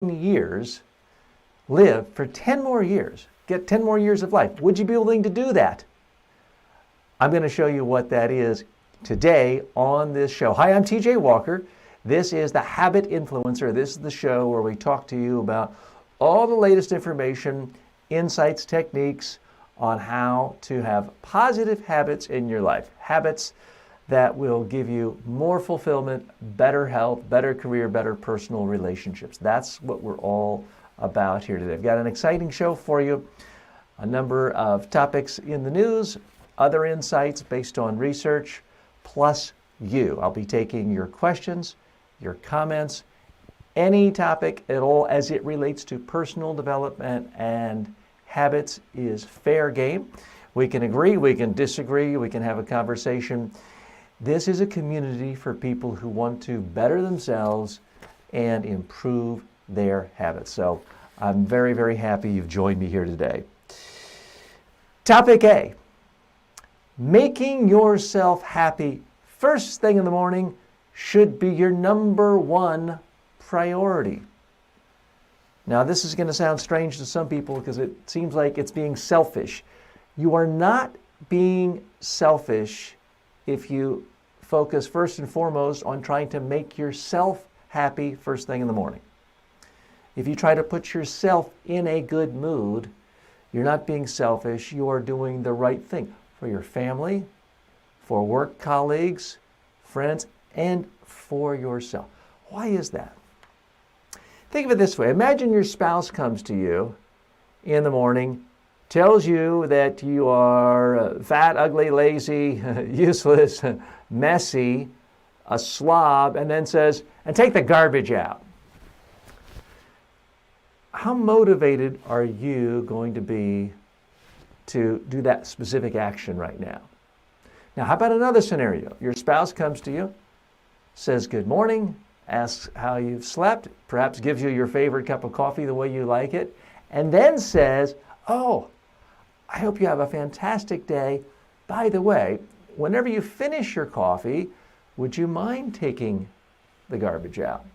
years, live for 10 more years, get 10 more years of life. Would you be willing to do that? I'm going to show you what that is today on this show. Hi, I'm TJ Walker. This is the Habit Influencer. This is the show where we talk to you about all the latest information, insights, techniques on how to have positive habits in your life. Habits that will give you more fulfillment, better health, better career, better personal relationships. That's what we're all about here today. I've got an exciting show for you, a number of topics in the news, other insights based on research, plus you. I'll be taking your questions, your comments, any topic at all as it relates to personal development and habits is fair game. We can agree, we can disagree, we can have a conversation. This is a community for people who want to better themselves and improve their habits. So I'm very, very happy you've joined me here today. Topic A, making yourself happy first thing in the morning should be your number one priority. Now, this is going to sound strange to some people because it seems like it's being selfish. You are not being selfish if you focus first and foremost on trying to make yourself happy first thing in the morning. If you try to put yourself in a good mood, you're not being selfish. You are doing the right thing for your family, for work colleagues, friends, and for yourself. Why is that? Think of it this way. Imagine your spouse comes to you in the morning, tells you that you are fat, ugly, lazy, useless, messy, a slob, and then says, and take the garbage out. How motivated are you going to be to do that specific action right now? Now, how about another scenario? Your spouse comes to you, says good morning, asks how you've slept, perhaps gives you your favorite cup of coffee the way you like it, and then says, oh, I hope you have a fantastic day. By the way, whenever you finish your coffee, would you mind taking the garbage out?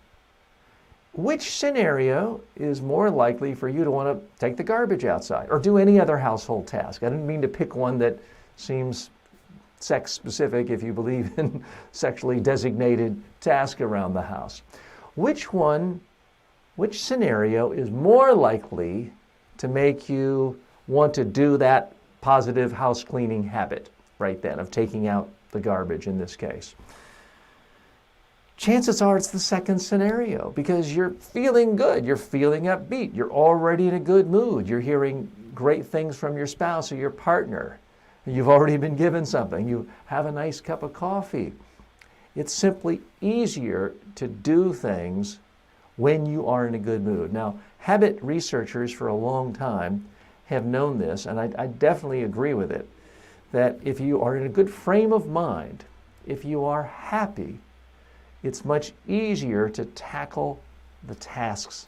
Which scenario is more likely for you to want to take the garbage outside or do any other household task? I didn't mean to pick one that seems sex specific if you believe in sexually designated tasks around the house. Which scenario is more likely to make you want to do that positive house cleaning habit right then of taking out the garbage in this case? Chances are it's the second scenario because you're feeling good, you're feeling upbeat, you're already in a good mood, you're hearing great things from your spouse or your partner, you've already been given something, you have a nice cup of coffee. It's simply easier to do things when you are in a good mood. Now, habit researchers for a long time have known this, and I definitely agree with it, that if you are in a good frame of mind, if you are happy, it's much easier to tackle the tasks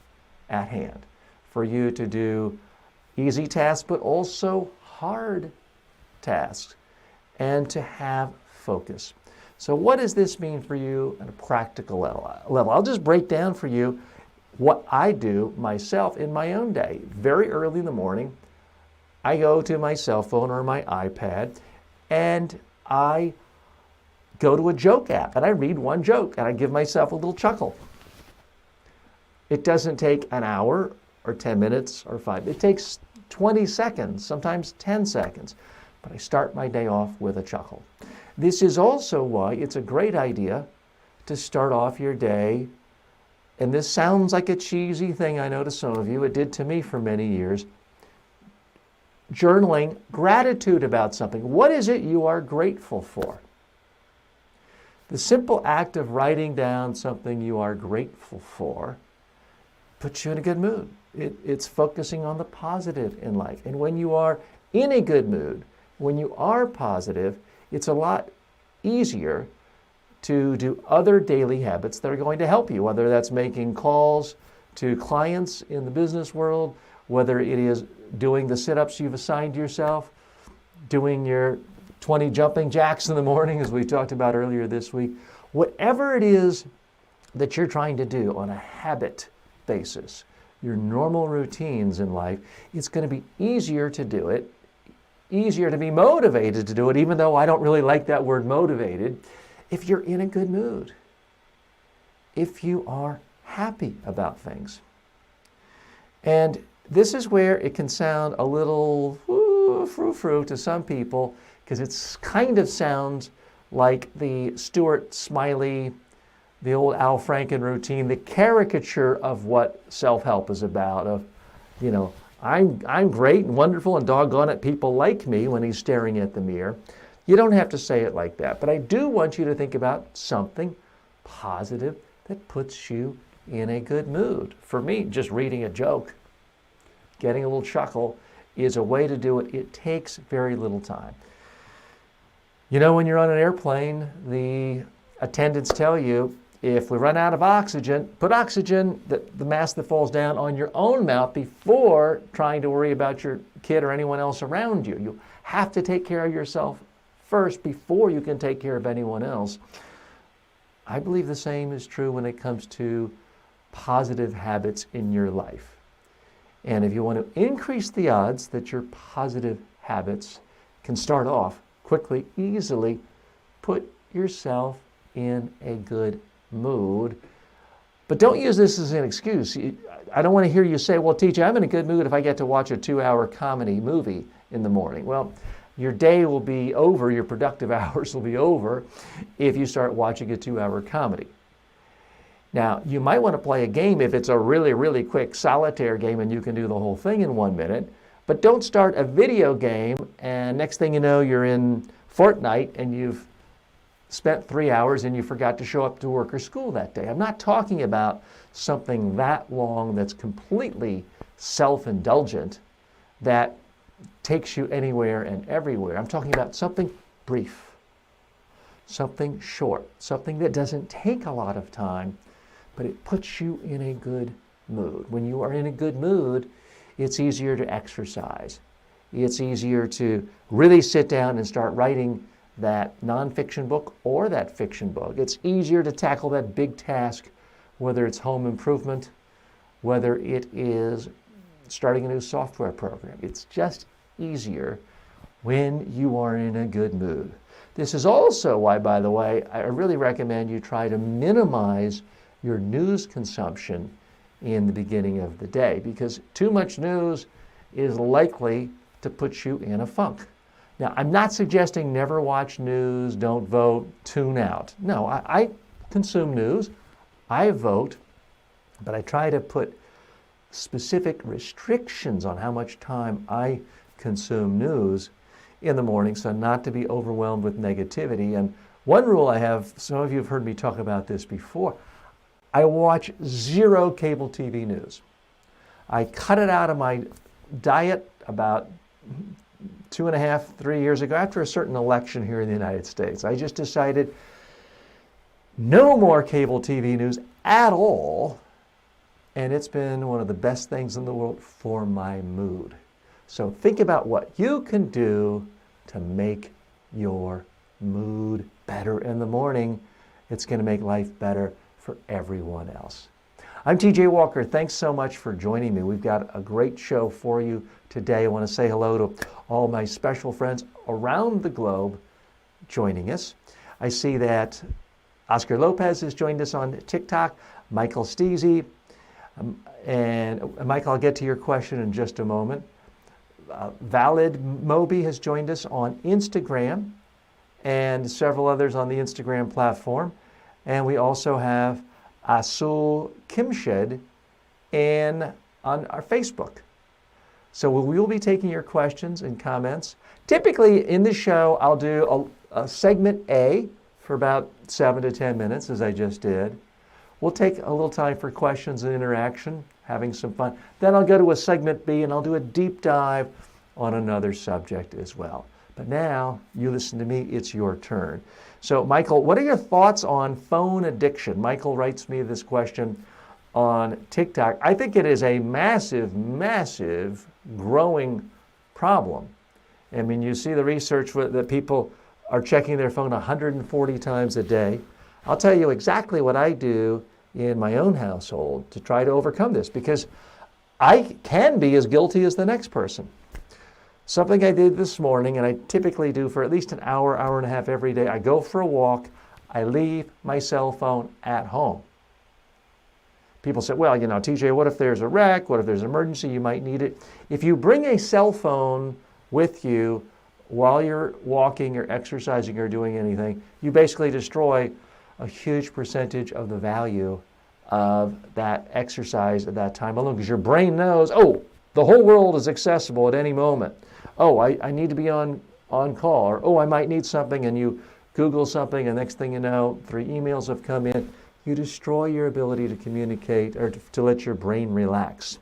at hand, for you to do easy tasks, but also hard tasks, and to have focus. So what does this mean for you at a practical level? I'll just break down for you what I do myself in my own day. Very early in the morning, I go to my cell phone or my iPad and I go to a joke app and I read one joke and I give myself a little chuckle. It doesn't take an hour or 10 minutes or 5. It takes 20 seconds, sometimes 10 seconds. But I start my day off with a chuckle. This is also why it's a great idea to start off your day, and this sounds like a cheesy thing, I know to some of you, it did to me for many years, journaling gratitude about something. What is it you are grateful for? The simple act of writing down something you are grateful for puts you in a good mood. It's focusing on the positive in life. And when you are in a good mood, when you are positive, it's a lot easier to do other daily habits that are going to help you, whether that's making calls to clients in the business world, whether it is doing the sit-ups you've assigned yourself, doing your 20 jumping jacks in the morning, as we talked about earlier this week. Whatever it is that you're trying to do on a habit basis, your normal routines in life, it's going to be easier to do it, easier to be motivated to do it, even though I don't really like that word motivated, if you're in a good mood, if you are happy about things. And this is where it can sound a little frou-frou to some people, because it kind of sounds like the Stuart Smiley, the old Al Franken routine, the caricature of what self-help is about, of, you know, I'm great and wonderful and doggone it, people like me, when he's staring at the mirror. You don't have to say it like that, but I do want you to think about something positive that puts you in a good mood. For me, just reading a joke, getting a little chuckle, is a way to do it. It takes very little time. You know, when you're on an airplane, the attendants tell you, if we run out of oxygen, put oxygen, the mask that falls down, on your own mouth before trying to worry about your kid or anyone else around you. You have to take care of yourself first before you can take care of anyone else. I believe the same is true when it comes to positive habits in your life. And if you want to increase the odds that your positive habits can start off quickly, easily, put yourself in a good mood. But don't use this as an excuse. I don't want to hear you say, well, teacher, I'm in a good mood if I get to watch a 2-hour comedy movie in the morning. Well, your day will be over, your productive hours will be over if you start watching a 2-hour comedy. Now, you might want to play a game if it's a really, really quick solitaire game and you can do the whole thing in 1 minute. But don't start a video game and next thing you know, you're in Fortnite and you've spent 3 hours and you forgot to show up to work or school that day. I'm not talking about something that long that's completely self-indulgent that takes you anywhere and everywhere. I'm talking about something brief, something short, something that doesn't take a lot of time, but it puts you in a good mood. When you are in a good mood, it's easier to exercise. It's easier to really sit down and start writing that nonfiction book or that fiction book. It's easier to tackle that big task, whether it's home improvement, whether it is starting a new software program. It's just easier when you are in a good mood. This is also why, by the way, I really recommend you try to minimize your news consumption in the beginning of the day, because too much news is likely to put you in a funk. Now, I'm not suggesting never watch news, don't vote, tune out. No, I consume news, I vote, but I try to put specific restrictions on how much time I consume news in the morning so not to be overwhelmed with negativity. And one rule I have, some of you have heard me talk about this before, I watch zero cable TV news. I cut it out of my diet about 2.5, 3 years ago after a certain election here in the United States. I just decided no more cable TV news at all, and it's been one of the best things in the world for my mood. So think about what you can do to make your mood better in the morning. It's going to make life better for everyone else. I'm TJ Walker. Thanks so much for joining me. We've got a great show for you today. I want to say hello to all my special friends around the globe joining us. I see that Oscar Lopez has joined us on TikTok, Michael Steezy, and Michael, I'll get to your question in just a moment. Valid Moby has joined us on Instagram and several others on the Instagram platform. And we also have Asul Kimshed on our Facebook. So we will be taking your questions and comments. Typically in the show, I'll do a segment A for about 7 to 10 minutes, as I just did. We'll take a little time for questions and interaction, having some fun. Then I'll go to a segment B and I'll do a deep dive on another subject as well. But now, you listen to me, it's your turn. So Michael, what are your thoughts on phone addiction? Michael writes me this question on TikTok. I think it is a massive, massive growing problem. I mean, you see the research that people are checking their phone 140 times a day. I'll tell you exactly what I do in my own household to try to overcome this, because I can be as guilty as the next person. Something I did this morning, and I typically do for at least an hour, hour and a half every day. I go for a walk. I leave my cell phone at home. People say, well, you know, TJ, what if there's a wreck? What if there's an emergency? You might need it. If you bring a cell phone with you while you're walking or exercising or doing anything, you basically destroy a huge percentage of the value of that exercise at that time alone, because your brain knows, oh, the whole world is accessible at any moment. Oh, I need to be on call, or oh, I might need something, and you Google something, and next thing you know, 3 emails have come in. You destroy your ability to communicate or to let your brain relax.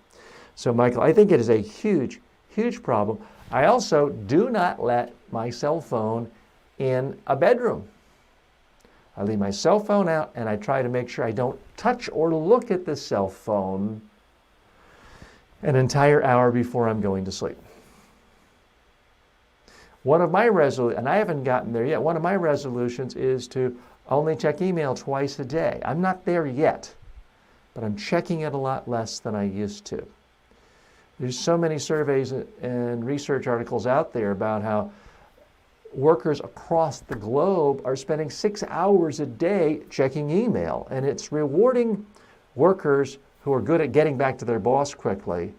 So, Michael, I think it is a huge, huge problem. I also do not let my cell phone in a bedroom. I leave my cell phone out, and I try to make sure I don't touch or look at the cell phone an entire hour before I'm going to sleep. One of my resolutions, and I haven't gotten there yet, one of my resolutions is to only check email twice a day. I'm not there yet, but I'm checking it a lot less than I used to. There's so many surveys and research articles out there about how workers across the globe are spending 6 hours a day checking email, and it's rewarding workers who are good at getting back to their boss quickly,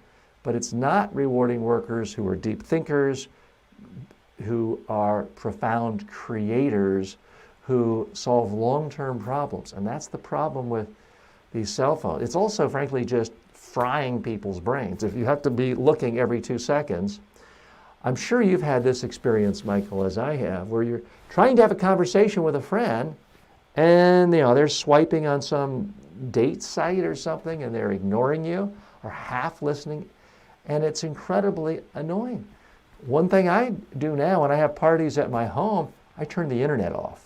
but it's not rewarding workers who are deep thinkers, who are profound creators, who solve long-term problems. And that's the problem with these cell phones. It's also, frankly, just frying people's brains. If you have to be looking every 2 seconds, I'm sure you've had this experience, Michael, as I have, where you're trying to have a conversation with a friend, and they're swiping on some date site or something, and they're ignoring you or half listening, and it's incredibly annoying. One thing I do now when I have parties at my home, I turn the internet off.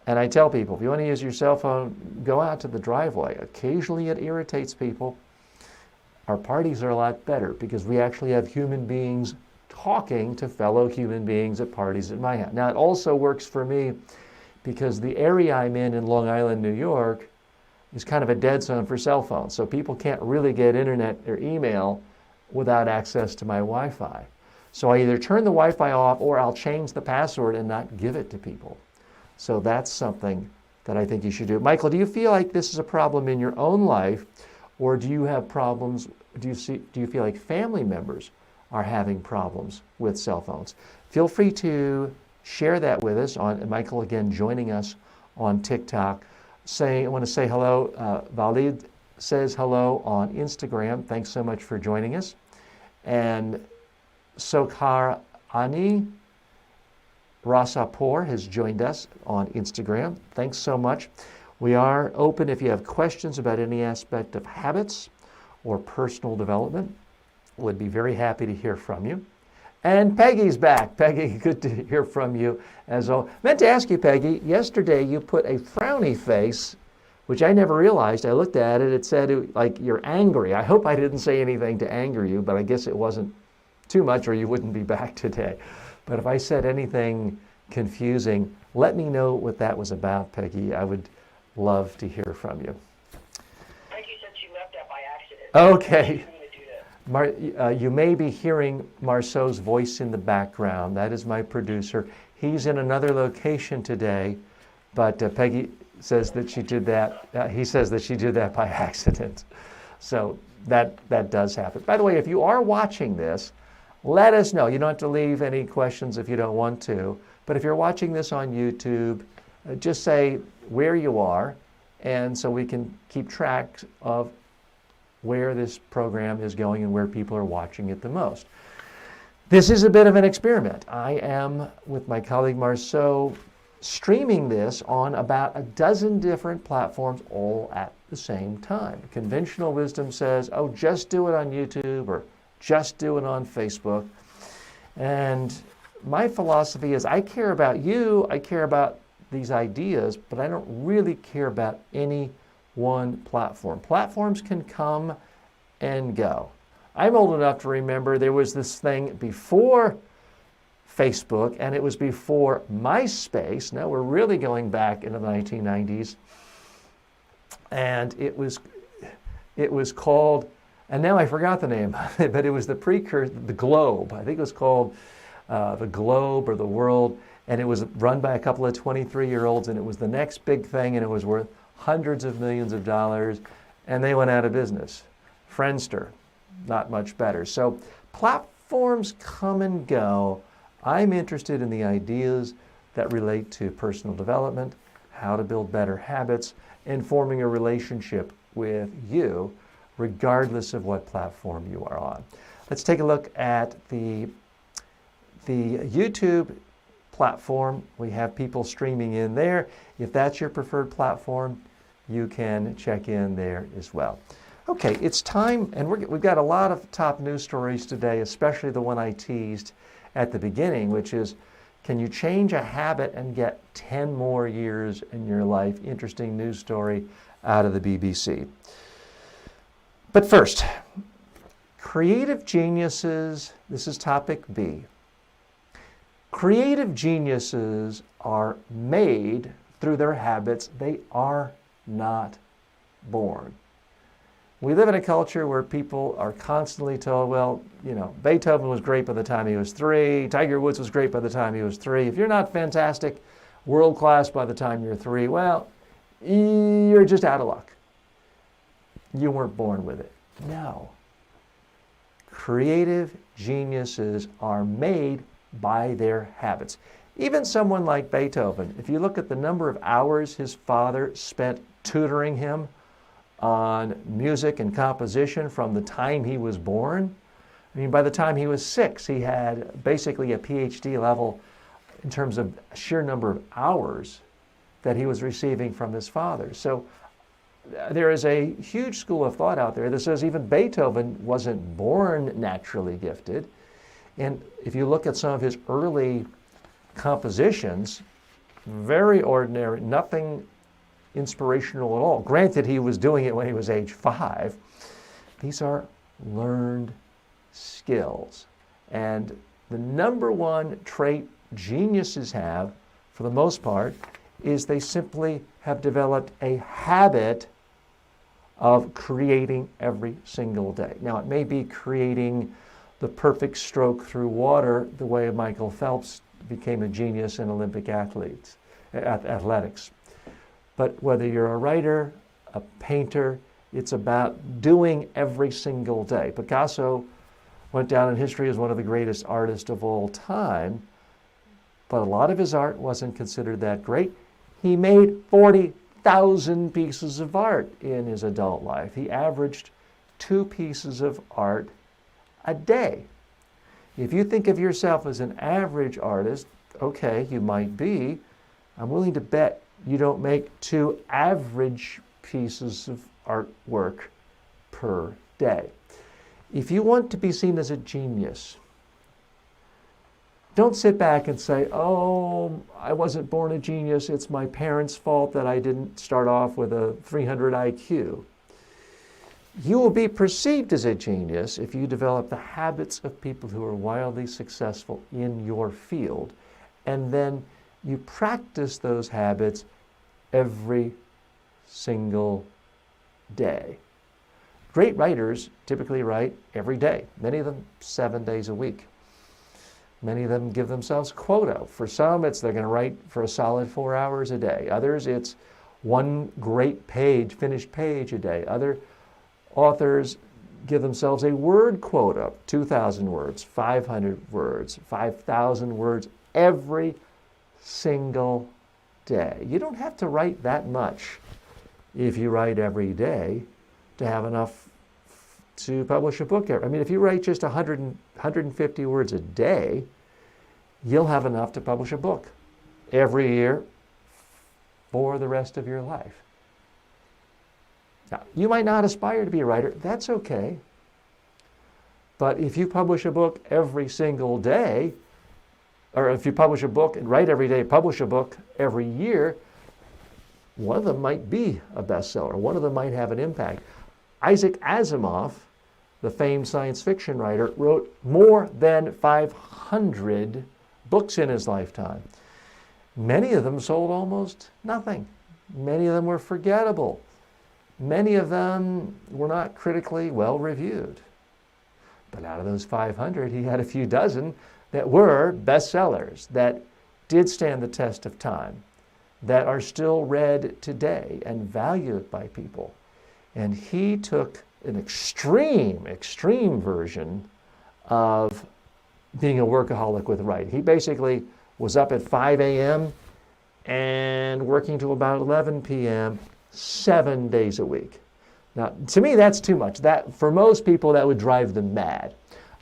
And I tell people, if you want to use your cell phone, go out to the driveway. Occasionally it irritates people. Our parties are a lot better because we actually have human beings talking to fellow human beings at parties at my house. Now, it also works for me because the area I'm in Long Island, New York, is kind of a dead zone for cell phones. So people can't really get internet or email without access to my Wi-Fi. So I either turn the Wi-Fi off or I'll change the password and not give it to people. So that's something that I think you should do. Michael, do you feel like this is a problem in your own life, or do you have problems? Do you feel like family members are having problems with cell phones? Feel free to share that with us. Michael, again, joining us on TikTok. I want to say hello. Valid says hello on Instagram. Thanks so much for joining us. And Sokhar Ani Rasapur has joined us on Instagram. Thanks so much. We are open if you have questions about any aspect of habits or personal development. Would be very happy to hear from you. And Peggy's back. Peggy, good to hear from you as well. Meant to ask you, Peggy, yesterday you put a frowny face, which I never realized. I looked at it, it said like you're angry. I hope I didn't say anything to anger you, but I guess it wasn't too much or you wouldn't be back today. But if I said anything confusing, let me know what that was about, Peggy. I would love to hear from you. Peggy said she left that by accident. Okay. You may be hearing Marceau's voice in the background. That is my producer. He's in another location today, but Peggy says that she did that. He says that she did that by accident. So that does happen. By the way, if you are watching this, let us know. You don't have to leave any questions if you don't want to. But if you're watching this on YouTube, just say where you are, and so we can keep track of where this program is going and where people are watching it the most. This is a bit of an experiment. I am, with my colleague Marceau, streaming this on about a dozen different platforms all at the same time. Conventional wisdom says, oh, just do it on YouTube or just do it on Facebook. And my philosophy is I care about you, I care about these ideas, but I don't really care about any one platform. Platforms can come and go. I'm old enough to remember there was this thing before Facebook, and it was before MySpace. Now we're really going back into the 1990s. and it was called, and now I forgot the name, but it was the precursor, the Globe. I think it was called the Globe or the World, and it was run by a couple of 23-year-olds, and it was the next big thing, and it was worth hundreds of millions of dollars, and they went out of business. Friendster, not much better. So platforms come and go. I'm interested in the ideas that relate to personal development, how to build better habits, and forming a relationship with you, regardless of what platform you are on. Let's take a look at the YouTube platform. We have people streaming in there. If that's your preferred platform, you can check in there as well. Okay, it's time, and we've got a lot of top news stories today, especially the one I teased at the beginning, which is, can you change a habit and get 10 more years in your life? Interesting news story out of the BBC. But first, creative geniuses, this is topic B. Creative geniuses are made through their habits. They are not born. We live in a culture where people are constantly told, well, you know, Beethoven was great by the time he was 3, Tiger Woods was great by the time he was 3. If you're not fantastic, world class by the time you're 3, well, you're just out of luck. You weren't born with it. No. Creative geniuses are made by their habits. Even someone like Beethoven, if you look at the number of hours his father spent tutoring him on music and composition from the time he was born, I mean, by the time he was 6, he had basically a PhD level in terms of sheer number of hours that he was receiving from his father. So there is a huge school of thought out there that says even Beethoven wasn't born naturally gifted. And if you look at some of his early compositions, very ordinary, nothing inspirational at all. Granted, he was doing it when he was age 5. These are learned skills. And the number one trait geniuses have, for the most part, is they simply have developed a habit of creating every single day. Now, it may be creating the perfect stroke through water, the way Michael Phelps became a genius in Olympic athletics. But whether you're a writer, a painter, it's about doing every single day. Picasso went down in history as one of the greatest artists of all time, but a lot of his art wasn't considered that great. He made 40,000 pieces of art in his adult life. He averaged 2 pieces of art a day. If you think of yourself as an average artist, okay, you might be. I'm willing to bet you don't make 2 average pieces of artwork per day. If you want to be seen as a genius, don't sit back and say, oh, I wasn't born a genius. It's my parents' fault that I didn't start off with a 300 IQ. You will be perceived as a genius if you develop the habits of people who are wildly successful in your field, and then you practice those habits every single day. Great writers typically write every day, many of them 7 days a week. Many of them give themselves quota. For some, it's they're going to write for a solid 4 hours a day. Others, it's 1 great page, finished page a day. Other authors give themselves a word quota, 2,000 words, 500 words, 5,000 words every single day. You don't have to write that much if you write every day to have enough to publish a book. I mean, if you write just 150 words a day, you'll have enough to publish a book every year for the rest of your life. Now, you might not aspire to be a writer. That's okay. But if you publish a book every single day, or if you publish a book and write every day, publish a book every year, one of them might be a bestseller. One of them might have an impact. Isaac Asimov, the famed science fiction writer, wrote more than 500 books in his lifetime. Many of them sold almost nothing. Many of them were forgettable. Many of them were not critically well reviewed. But out of those 500, he had a few dozen that were bestsellers, that did stand the test of time, that are still read today and valued by people. And he took an extreme version of being a workaholic with writing. He basically was up at 5 a.m. and working till about 11 p.m. 7 days a week. Now, to me, that's too much. That, for most people, that would drive them mad.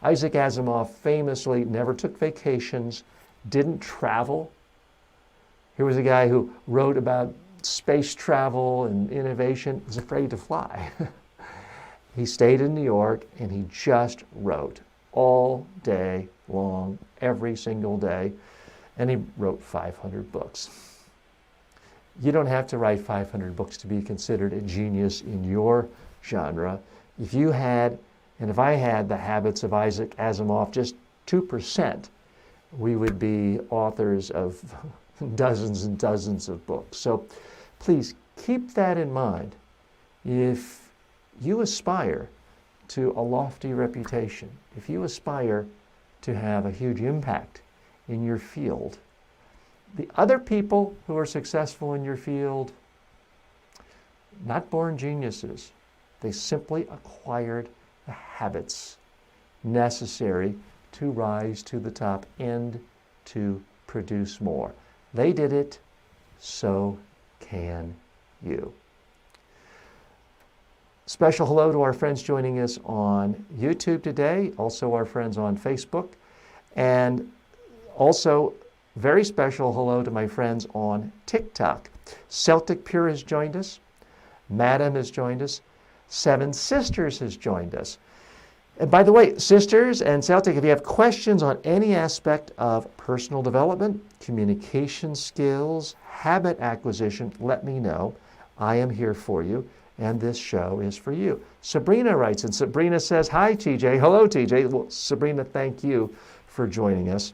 Isaac Asimov famously never took vacations, didn't travel. Here was a guy who wrote about space travel and innovation, was afraid to fly. He stayed in New York and he just wrote all day long, every single day, and he wrote 500 books. You don't have to write 500 books to be considered a genius in your genre. If you had, and if I had the habits of Isaac Asimov, just 2%, we would be authors of dozens and dozens of books. So please keep that in mind. If you aspire to a lofty reputation, if you aspire to have a huge impact in your field, the other people who are successful in your field, not born geniuses, they simply acquired the habits necessary to rise to the top and to produce more. They did it, so can you. Special hello to our friends joining us on YouTube today, also our friends on Facebook, and also very special hello to my friends on TikTok. Celtic Pure has joined us. Madam has joined us. Seven Sisters has joined us. And by the way, Sisters and Celtic, if you have questions on any aspect of personal development, communication skills, habit acquisition, let me know. I am here for you, and this show is for you. Sabrina writes, and Sabrina says, hi, TJ. Hello, TJ. Well, Sabrina, thank you for joining us.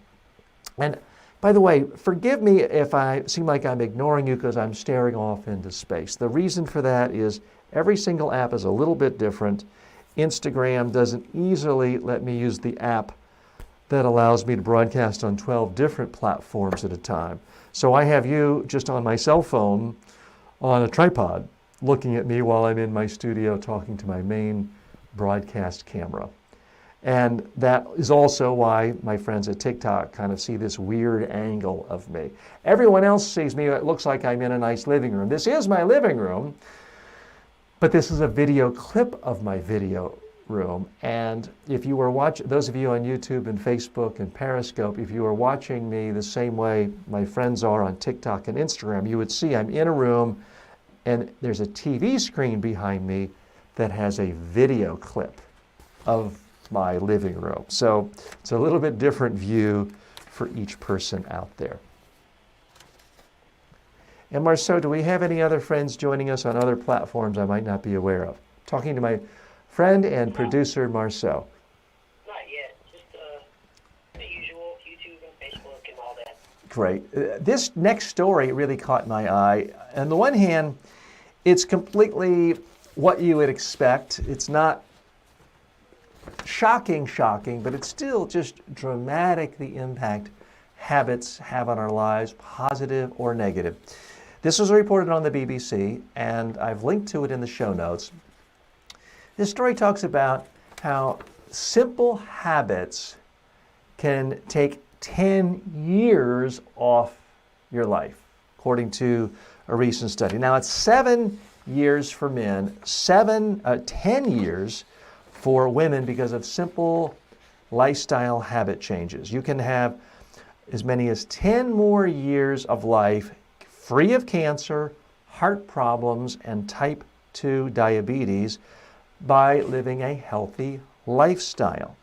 And by the way, forgive me if I seem like I'm ignoring you because I'm staring off into space. The reason for that is every single app is a little bit different. Instagram doesn't easily let me use the app that allows me to broadcast on 12 different platforms at a time. So I have you just on my cell phone on a tripod looking at me while I'm in my studio talking to my main broadcast camera. And that is also why my friends at TikTok kind of see this weird angle of me. Everyone else sees me, it looks like I'm in a nice living room. This is my living room, but this is a video clip of my video room. And if you were watching, those of you on YouTube and Facebook and Periscope, if you were watching me the same way my friends are on TikTok and Instagram, you would see I'm in a room and there's a TV screen behind me that has a video clip of my living room. So it's a little bit different view for each person out there. And Marceau, do we have any other friends joining us on other platforms I might not be aware of? Talking to my friend and producer, Marceau. Not yet. Just the usual YouTube and Facebook and all that. Great. This next story really caught my eye. On the one hand, it's completely what you would expect. It's not shocking, but it's still just dramatic, the impact habits have on our lives, positive or negative. This was reported on the BBC, and I've linked to it in the show notes. This story talks about how simple habits can take 10 years off your life, according to a recent study. Now, it's 7 years for men, 10 years for women because of simple lifestyle habit changes. You can have as many as 10 more years of life free of cancer, heart problems, and type 2 diabetes by living a healthy lifestyle.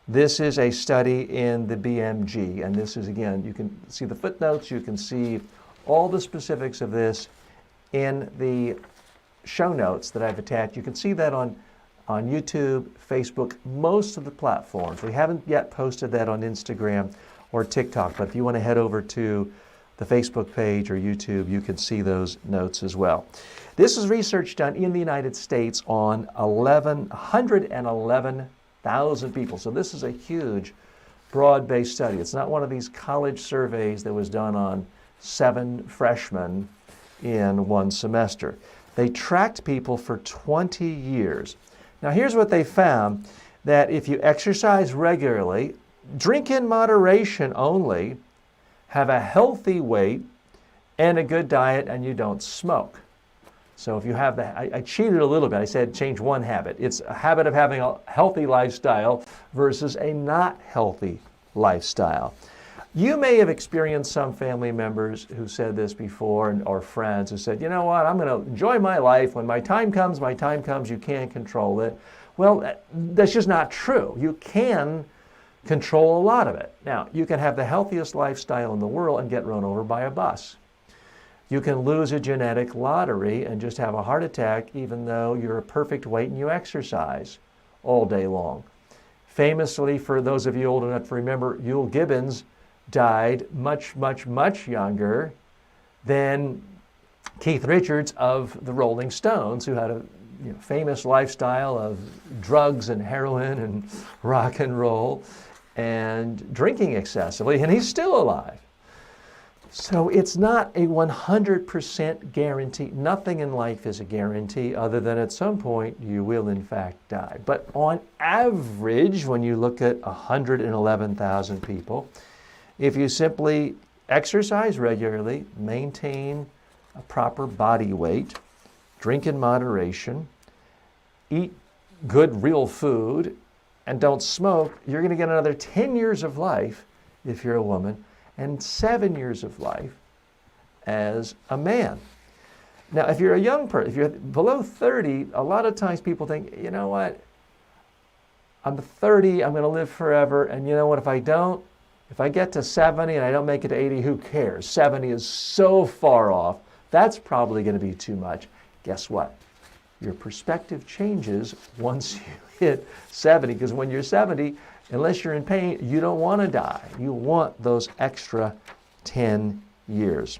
This is a study in the BMG, and this is, again, you can see the footnotes, you can see all the specifics of this in the show notes that I've attached. You can see that on YouTube, Facebook, most of the platforms. We haven't yet posted that on Instagram or TikTok, but if you want to head over to the Facebook page or YouTube, you can see those notes as well. This is research done in the United States on 111,000 people. So this is a huge, broad-based study. It's not one of these college surveys that was done on 7 freshmen in one semester. They tracked people for 20 years. Now here's what they found, that if you exercise regularly, drink in moderation only, have a healthy weight and a good diet, and you don't smoke. So if you have that, I cheated a little bit. I said change one habit. It's a habit of having a healthy lifestyle versus a not healthy lifestyle. You may have experienced some family members who said this before, or friends who said, you know what, I'm going to enjoy my life. When my time comes, you can't control it. Well, that's just not true. You can control a lot of it. Now, you can have the healthiest lifestyle in the world and get run over by a bus. You can lose a genetic lottery and just have a heart attack even though you're a perfect weight and you exercise all day long. Famously, for those of you old enough to remember, Euell Gibbons died much, much, much younger than Keith Richards of the Rolling Stones, who had a famous lifestyle of drugs and heroin and rock and roll and drinking excessively, and he's still alive. So it's not a 100% guarantee. Nothing in life is a guarantee other than at some point you will in fact die. But on average, when you look at 111,000 people, if you simply exercise regularly, maintain a proper body weight, drink in moderation, eat good real food, and don't smoke, you're going to get another 10 years of life if you're a woman, and 7 years of life as a man. Now, if you're a young person, if you're below 30, a lot of times people think, you know what, I'm 30, I'm going to live forever, and you know what, if I get to 70 and I don't make it to 80, who cares? 70 is so far off, that's probably going to be too much. Guess what? Your perspective changes once you hit 70, because when you're 70, unless you're in pain, you don't want to die. You want those extra 10 years.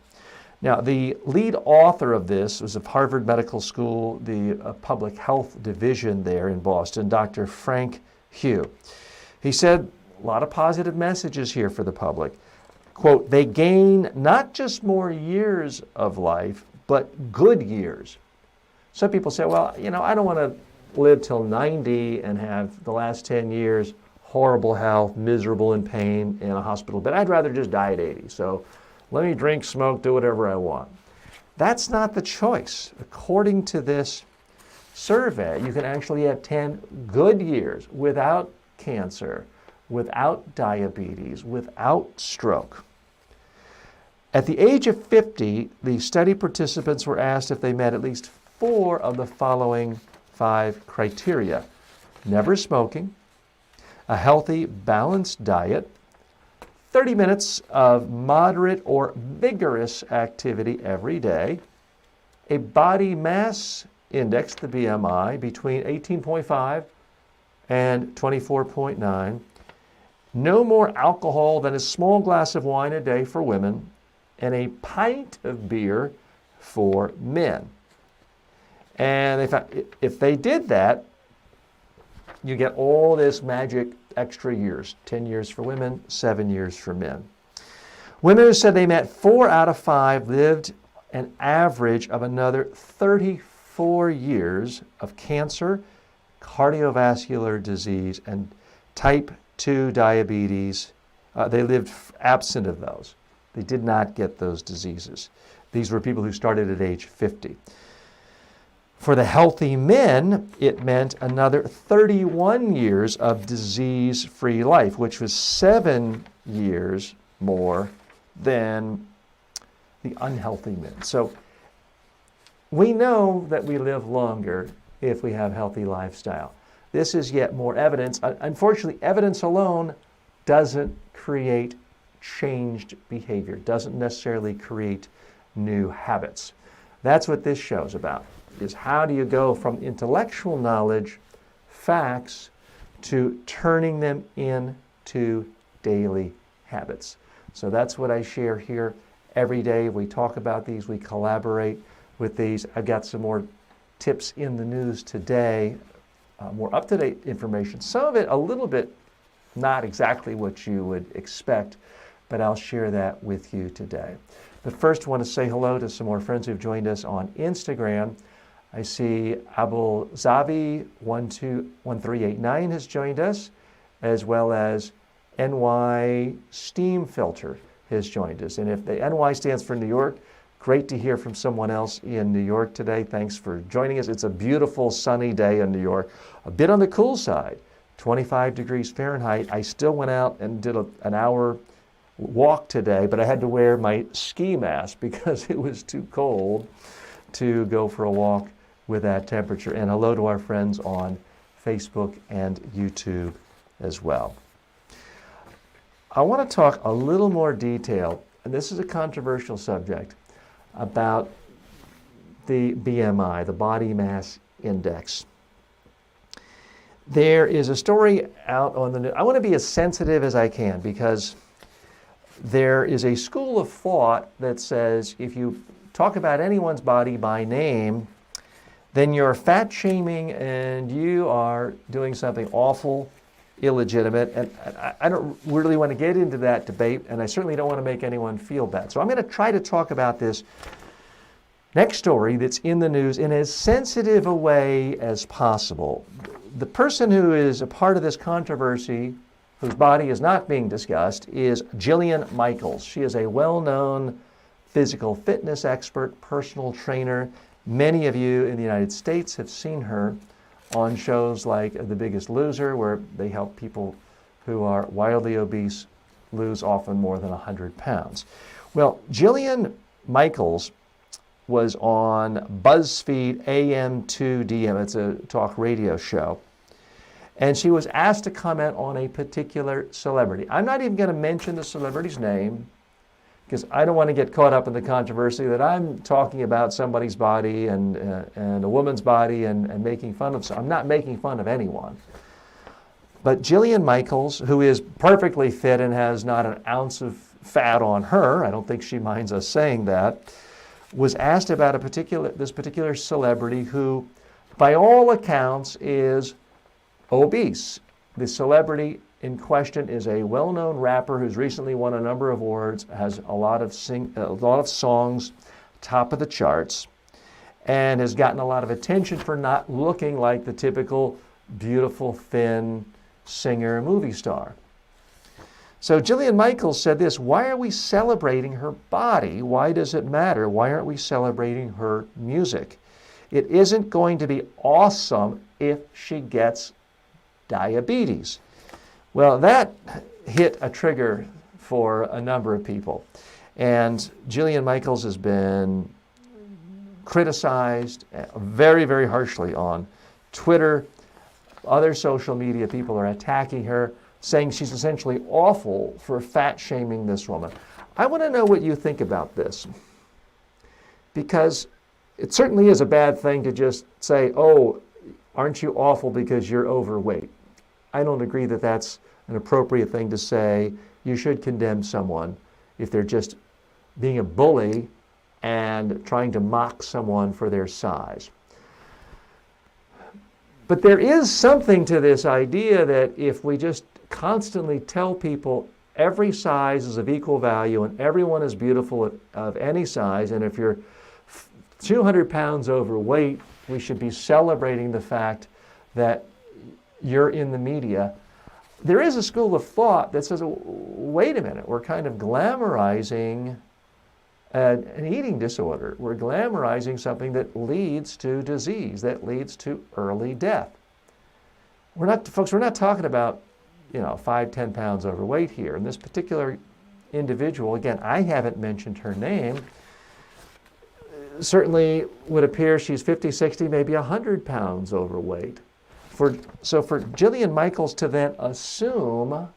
Now, the lead author of this was of Harvard Medical School, the public health division there in Boston, Dr. Frank Hugh. He said a lot of positive messages here for the public. Quote, they gain not just more years of life, but good years. Some people say, well, I don't want to live till 90 and have the last 10 years horrible health, miserable in pain in a hospital bed. I'd rather just die at 80. So let me drink, smoke, do whatever I want. That's not the choice. According to this survey, you can actually have 10 good years without cancer, without diabetes, without stroke. At the age of 50, the study participants were asked if they met at least 4 of the following 5 criteria: never smoking, a healthy, balanced diet, 30 minutes of moderate or vigorous activity every day, a body mass index, the BMI, between 18.5 and 24.9, no more alcohol than a small glass of wine a day for women, and a pint of beer for men. And if they did that, you get all this magic extra years, 10 years for women, 7 years for men. Women who said they met 4 out of 5 lived an average of another 34 years of cancer, cardiovascular disease, and type 2 diabetes. They lived absent of those. They did not get those diseases. These were people who started at age 50. For the healthy men, it meant another 31 years of disease-free life, which was 7 years more than the unhealthy men. So we know that we live longer if we have healthy lifestyle. This is yet more evidence. Unfortunately, evidence alone doesn't create changed behavior, doesn't necessarily create new habits. That's what this show's about, is how do you go from intellectual knowledge, facts, to turning them into daily habits. So that's what I share here every day. We talk about these, we collaborate with these. I've got some more tips in the news today, more up-to-date information. Some of it a little bit not exactly what you would expect, but I'll share that with you today. But first, I want to say hello to some more friends who've joined us on Instagram. I see Abul Zavi 1389 has joined us, as well as NY Steam Filter has joined us. And if the NY stands for New York, great to hear from someone else in New York today. Thanks for joining us. It's a beautiful sunny day in New York, a bit on the cool side, 25 degrees Fahrenheit. I still went out and did an hour walk today, but I had to wear my ski mask because it was too cold to go for a walk with that temperature. And hello to our friends on Facebook and YouTube as well. I want to talk a little more detail, and this is a controversial subject, about the BMI, the body mass index. There is a story out on the news. I want to be as sensitive as I can because there is a school of thought that says if you talk about anyone's body by name, then you're fat shaming and you are doing something awful, illegitimate. And I don't really want to get into that debate, and I certainly don't want to make anyone feel bad. So I'm going to try to talk about this next story that's in the news in as sensitive a way as possible. The person who is a part of this controversy, whose body is not being discussed, is Jillian Michaels. She is a well-known physical fitness expert, personal trainer. Many of you in the United States have seen her on shows like The Biggest Loser, where they help people who are wildly obese lose often more than 100 pounds. Well, Jillian Michaels was on BuzzFeed AM2DM. It's a talk radio show. And she was asked to comment on a particular celebrity. I'm not even going to mention the celebrity's name because I don't want to get caught up in the controversy that I'm talking about somebody's body and a woman's body and making fun of. So I'm not making fun of anyone. But Jillian Michaels, who is perfectly fit and has not an ounce of fat on her, I don't think she minds us saying that, was asked about this particular celebrity who, by all accounts, is obese. The celebrity in question is a well-known rapper who's recently won a number of awards, has a lot of songs, top of the charts, and has gotten a lot of attention for not looking like the typical beautiful, thin singer movie star. So Jillian Michaels said this: why are we celebrating her body? Why does it matter? Why aren't we celebrating her music? It isn't going to be awesome if she gets diabetes. Well, that hit a trigger for a number of people. And Jillian Michaels has been criticized very, very harshly on Twitter. Other social media people are attacking her, saying she's essentially awful for fat shaming this woman. I want to know what you think about this, because it certainly is a bad thing to just say, oh, aren't you awful because you're overweight? I don't agree that that's an appropriate thing to say. You should condemn someone if they're just being a bully and trying to mock someone for their size. But there is something to this idea that if we just constantly tell people every size is of equal value and everyone is beautiful of any size, and if you're 200 pounds overweight, we should be celebrating the fact that you're in the media. There is a school of thought that says, wait a minute, we're kind of glamorizing an eating disorder. We're glamorizing something that leads to disease, that leads to early death. We're not talking about, 5, 10 pounds overweight here. And this particular individual, again, I haven't mentioned her name, certainly would appear she's 50, 60, maybe 100 pounds overweight. So for Jillian Michaels to then assume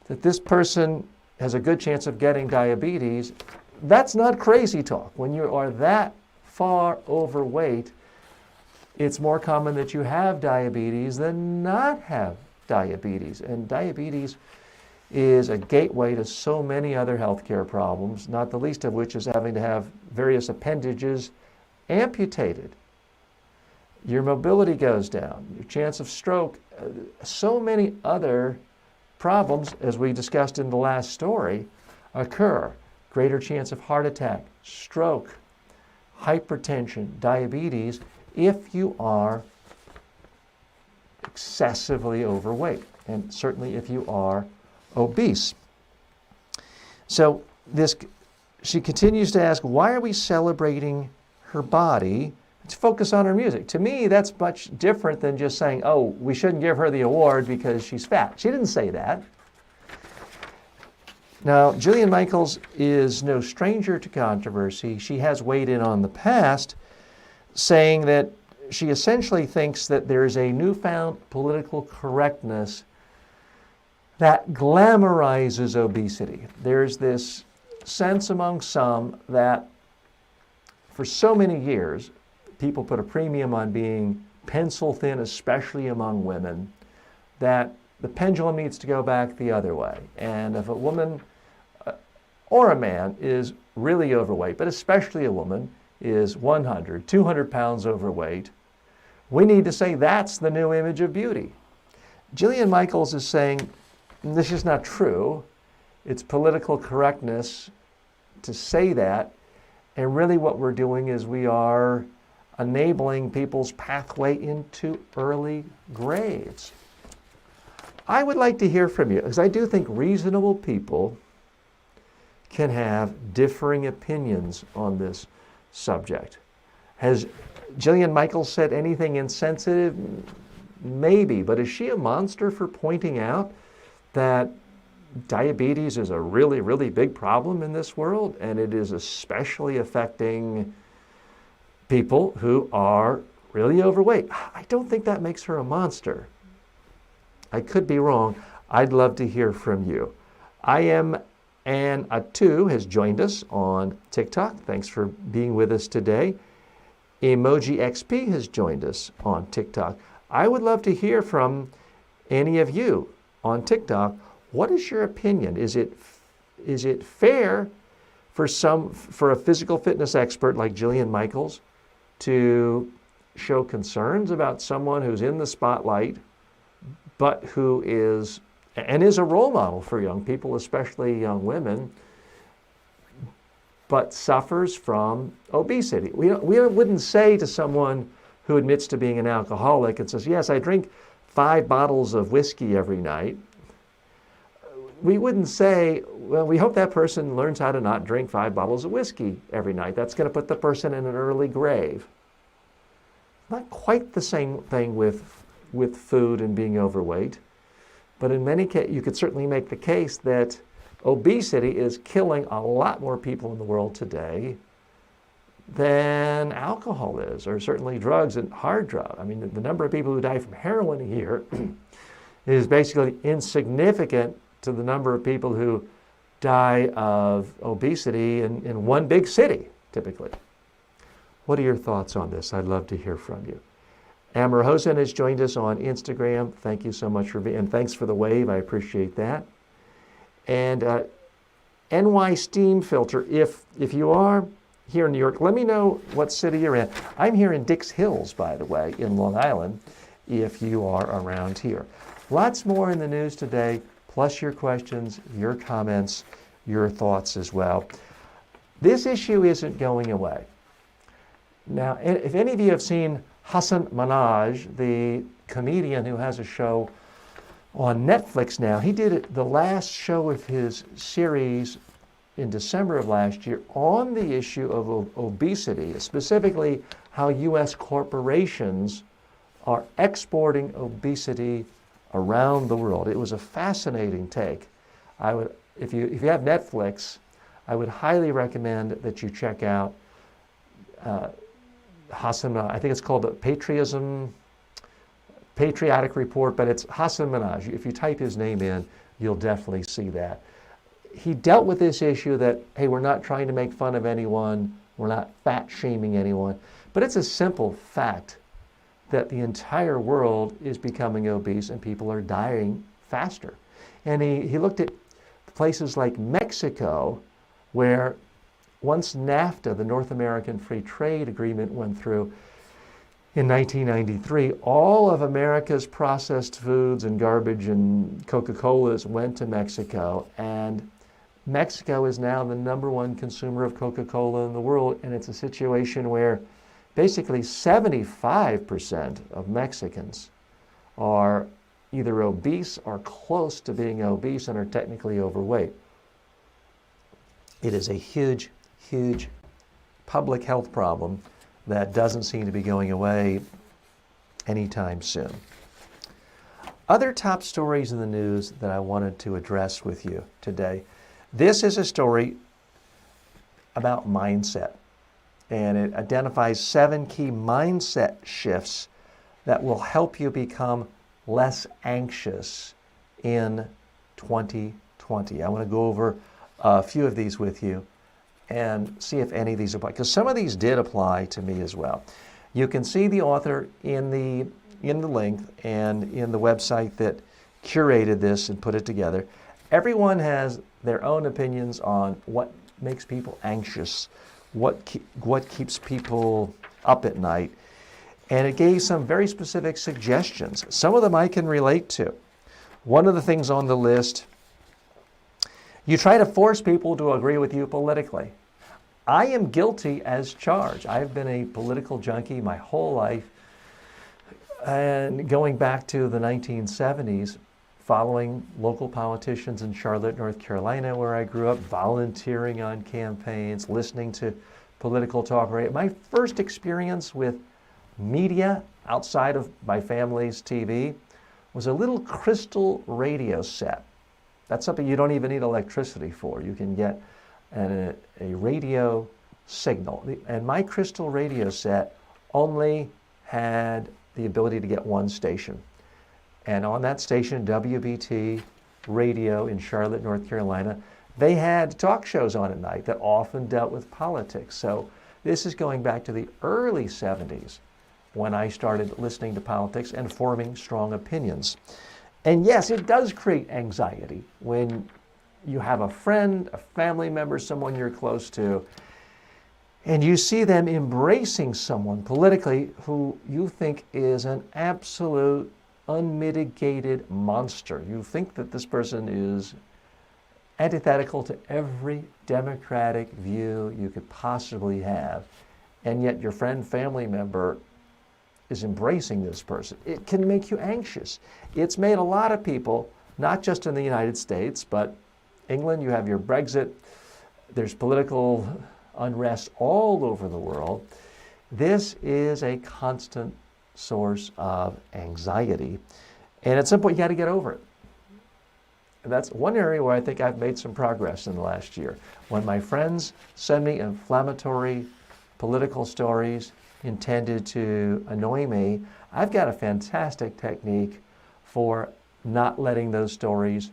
that this person has a good chance of getting diabetes, that's not crazy talk. When you are that far overweight, it's more common that you have diabetes than not have diabetes. And diabetes is a gateway to so many other healthcare problems, not the least of which is having to have various appendages amputated. Your mobility goes down, your chance of stroke, so many other problems, as we discussed in the last story, occur. Greater chance of heart attack, stroke, hypertension, diabetes, if you are excessively overweight, and certainly if you are obese. So she continues to ask, why are we celebrating her body? Let's focus on her music. To me, that's much different than just saying, oh, we shouldn't give her the award because she's fat. She didn't say that. Now, Jillian Michaels is no stranger to controversy. She has weighed in on the past, saying that she essentially thinks that there is a newfound political correctness that glamorizes obesity. There's this sense among some that for so many years, people put a premium on being pencil thin, especially among women, that the pendulum needs to go back the other way. And if a woman or a man is really overweight, but especially a woman, is 100, 200 pounds overweight, we need to say that's the new image of beauty. Jillian Michaels is saying this is not true. It's political correctness to say that. And really what we're doing is we are enabling people's pathway into early graves. I would like to hear from you, because I do think reasonable people can have differing opinions on this subject. Has Jillian Michaels said anything insensitive? Maybe, but is she a monster for pointing out that diabetes is a really, really big problem in this world, and it is especially affecting people who are really overweight? I don't think that makes her a monster. I could be wrong. I'd love to hear from you. I am Ann Atu has joined us on TikTok. Thanks for being with us today. Emoji XP has joined us on TikTok. I would love to hear from any of you on TikTok. What is your opinion? Is it fair for a physical fitness expert like Jillian Michaels to show concerns about someone who's in the spotlight, but who is a role model for young people, especially young women, but suffers from obesity? We wouldn't say to someone who admits to being an alcoholic and says, yes, I drink 5 bottles of whiskey every night. We wouldn't say, well, we hope that person learns how to not drink 5 bottles of whiskey every night. That's going to put the person in an early grave. Not quite the same thing with food and being overweight. But in many cases, you could certainly make the case that obesity is killing a lot more people in the world today than alcohol is, or certainly drugs and hard drugs. I mean, the number of people who die from heroin a year is basically insignificant to the number of people who die of obesity in one big city, typically. What are your thoughts on this? I'd love to hear from you. Amber Hosen has joined us on Instagram. Thank you so much for being, and thanks for the wave. I appreciate that. And NY Steam Filter, if you are here in New York, let me know what city you're in. I'm here in Dix Hills, by the way, in Long Island, if you are around here. Lots more in the news today, plus your questions, your comments, your thoughts as well. This issue isn't going away. Now, if any of you have seen Hasan Minhaj, the comedian who has a show on Netflix now, he did the last show of his series in December of last year on the issue of obesity, specifically how U.S. corporations are exporting obesity around the world. It was a fascinating take. If you have Netflix, I would highly recommend that you check out Hasan, I think it's called the Patriotic Report, but it's Hasan Minhaj. If you type his name in, you'll definitely see that. He dealt with this issue that, hey, we're not trying to make fun of anyone, we're not fat shaming anyone, but it's a simple fact that the entire world is becoming obese and people are dying faster. And he looked at places like Mexico, where once NAFTA, the North American Free Trade Agreement, went through in 1993, all of America's processed foods and garbage and Coca-Colas went to Mexico. And Mexico is now the #1 consumer of Coca-Cola in the world. And it's a situation where basically 75% of Mexicans are either obese or close to being obese and are technically overweight. It is a huge, huge public health problem that doesn't seem to be going away anytime soon. Other top stories in the news that I wanted to address with you today. This is a story about mindset, and it identifies 7 key mindset shifts that will help you become less anxious in 2020. I want to go over a few of these with you and see if any of these apply, because some of these did apply to me as well. You can see the author in the link and in the website that curated this and put it together. Everyone has their own opinions on what makes people anxious, what keeps people up at night. And it gave some very specific suggestions. Some of them I can relate to. One of the things on the list, you try to force people to agree with you politically. I am guilty as charged. I've been a political junkie my whole life. And going back to the 1970s, following local politicians in Charlotte, North Carolina, where I grew up, volunteering on campaigns, listening to political talk radio. My first experience with media outside of my family's TV was a little crystal radio set. That's something you don't even need electricity for. You can get a radio signal. And my crystal radio set only had the ability to get one station. And on that station, WBT Radio in Charlotte, North Carolina, they had talk shows on at night that often dealt with politics. So this is going back to the early 70s when I started listening to politics and forming strong opinions. And yes, it does create anxiety when you have a friend, a family member, someone you're close to, and you see them embracing someone politically who you think is an absolute unmitigated monster. You think that this person is antithetical to every democratic view you could possibly have, and yet your friend, family member is embracing this person. It can make you anxious. It's made a lot of people, not just in the United States, but England, you have your Brexit, there's political unrest all over the world. This is a constant source of anxiety. And at some point, you got to get over it. And that's one area where I think I've made some progress in the last year. When my friends send me inflammatory political stories intended to annoy me, I've got a fantastic technique for not letting those stories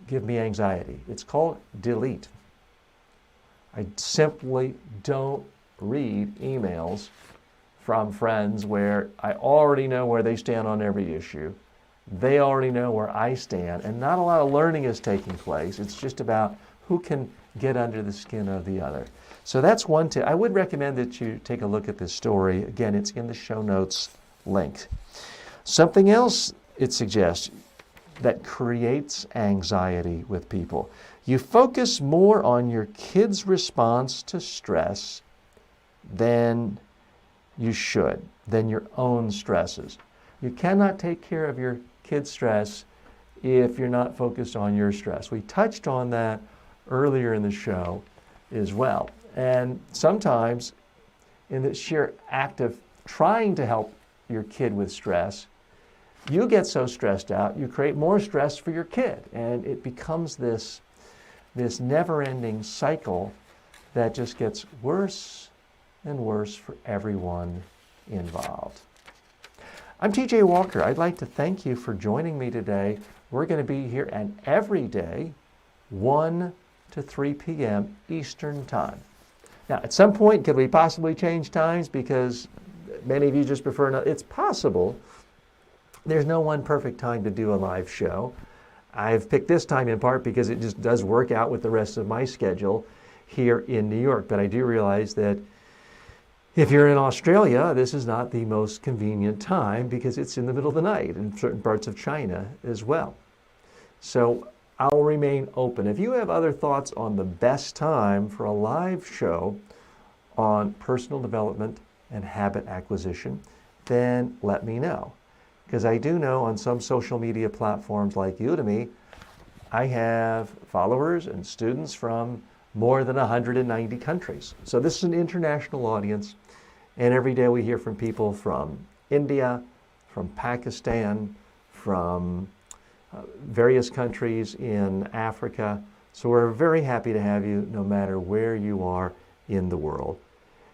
give me anxiety. It's called delete. I simply don't read emails from friends where I already know where they stand on every issue. They already know where I stand, and not a lot of learning is taking place. It's just about who can get under the skin of the other. So that's one tip. I would recommend that you take a look at this story. Again, it's in the show notes link. Something else it suggests that creates anxiety with people. You focus more on your kid's response to stress than you should, than your own stresses. You cannot take care of your kid's stress if you're not focused on your stress. We touched on that earlier in the show as well. And sometimes in the sheer act of trying to help your kid with stress, you get so stressed out, you create more stress for your kid. And it becomes this never-ending cycle that just gets worse and worse for everyone involved. I'm TJ Walker. I'd like to thank you for joining me today. We're going to be here every day, 1 to 3 p.m. Eastern Time. Now, at some point, could we possibly change times because many of you just prefer it's possible. There's no one perfect time to do a live show. I've picked this time in part because it just does work out with the rest of my schedule here in New York. But I do realize that if you're in Australia, this is not the most convenient time because it's in the middle of the night in certain parts of China as well. So I'll remain open. If you have other thoughts on the best time for a live show on personal development and habit acquisition, then let me know. Because I do know on some social media platforms like Udemy, I have followers and students from more than 190 countries. So this is an international audience, and every day we hear from people from India, from Pakistan, from various countries in Africa. So we're very happy to have you no matter where you are in the world.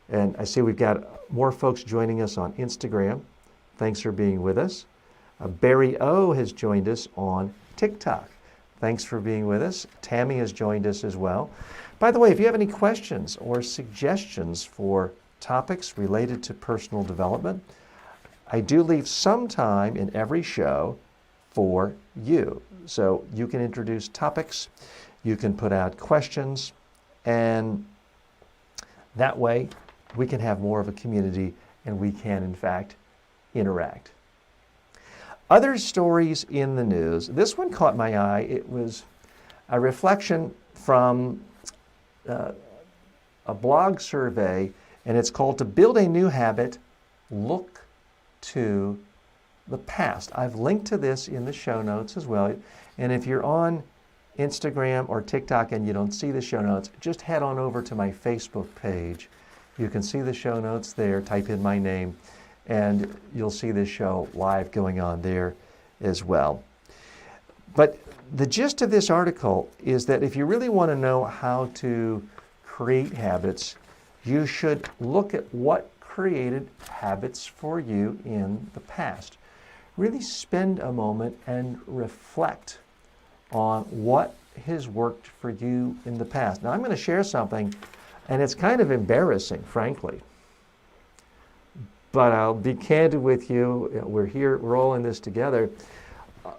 And I see we've got more folks joining us on Instagram. Thanks for being with us. Barry O has joined us on TikTok. Thanks for being with us. Tammy has joined us as well. By the way, if you have any questions or suggestions for topics related to personal development, I do leave some time in every show for you. So you can introduce topics, you can put out questions, and that way we can have more of a community and we can, in fact, interact. Other stories in the news. This one caught my eye. It was a reflection from a blog survey, and it's called "To Build a New Habit, Look to the Past." I've linked to this in the show notes as well. And if you're on Instagram or TikTok and you don't see the show notes, just head on over to my Facebook page. You can see the show notes there. Type in my name, and you'll see this show live going on there as well. But the gist of this article is that if you really want to know how to create habits, you should look at what created habits for you in the past. Really spend a moment and reflect on what has worked for you in the past. Now, I'm going to share something, and it's kind of embarrassing, frankly. But I'll be candid with you. We're here, we're all in this together.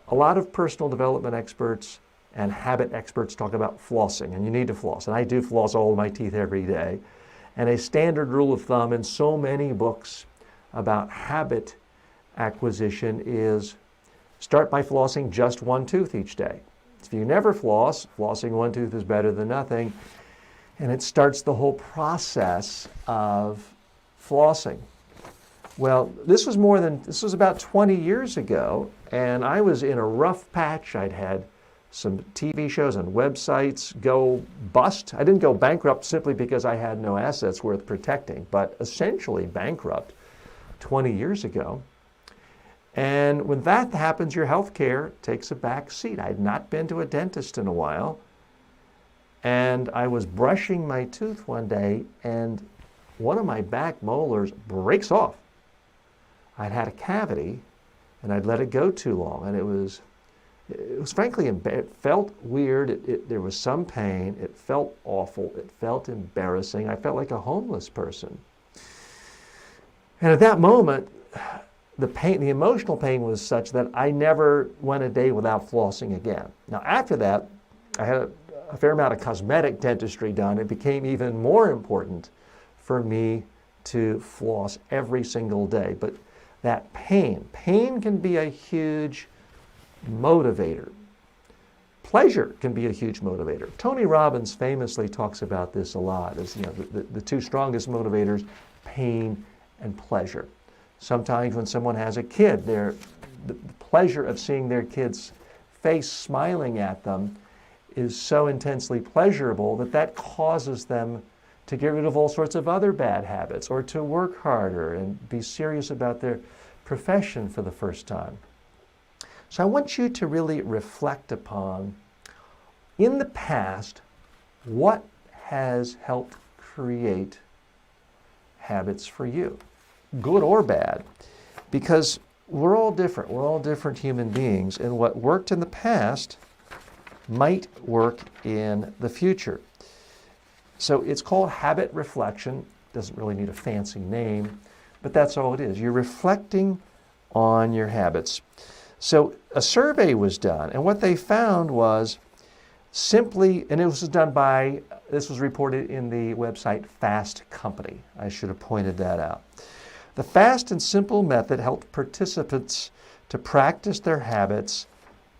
A lot of personal development experts and habit experts talk about flossing, and you need to floss. And I do floss all of my teeth every day. And a standard rule of thumb in so many books about habit acquisition is start by flossing just one tooth each day. If you never floss, flossing one tooth is better than nothing. And it starts the whole process of flossing. Well, this was about 20 years ago, and I was in a rough patch. I'd had some TV shows and websites go bust. I didn't go bankrupt simply because I had no assets worth protecting, but essentially bankrupt 20 years ago. And when that happens, your health care takes a back seat. I had not been to a dentist in a while, and I was brushing my tooth one day, and one of my back molars breaks off. I'd had a cavity, and I'd let it go too long, and it was frankly, it felt weird. There was some pain. It felt awful. It felt embarrassing. I felt like a homeless person. And at that moment, the emotional pain was such that I never went a day without flossing again. Now, after that, I had a fair amount of cosmetic dentistry done. It became even more important for me to floss every single day. But that pain can be a huge motivator. Pleasure can be a huge motivator. Tony Robbins famously talks about this a lot as the two strongest motivators, pain and pleasure. Sometimes when someone has a kid, the pleasure of seeing their kid's face smiling at them is so intensely pleasurable that causes them to get rid of all sorts of other bad habits or to work harder and be serious about their profession for the first time. So I want you to really reflect upon, in the past, what has helped create habits for you, good or bad, because we're all different. We're all different human beings, and what worked in the past might work in the future. So it's called habit reflection. Doesn't really need a fancy name, but that's all it is. You're reflecting on your habits. So a survey was done, and what they found was simply, and this was reported in the website Fast Company. I should have pointed that out. The fast and simple method helped participants to practice their habits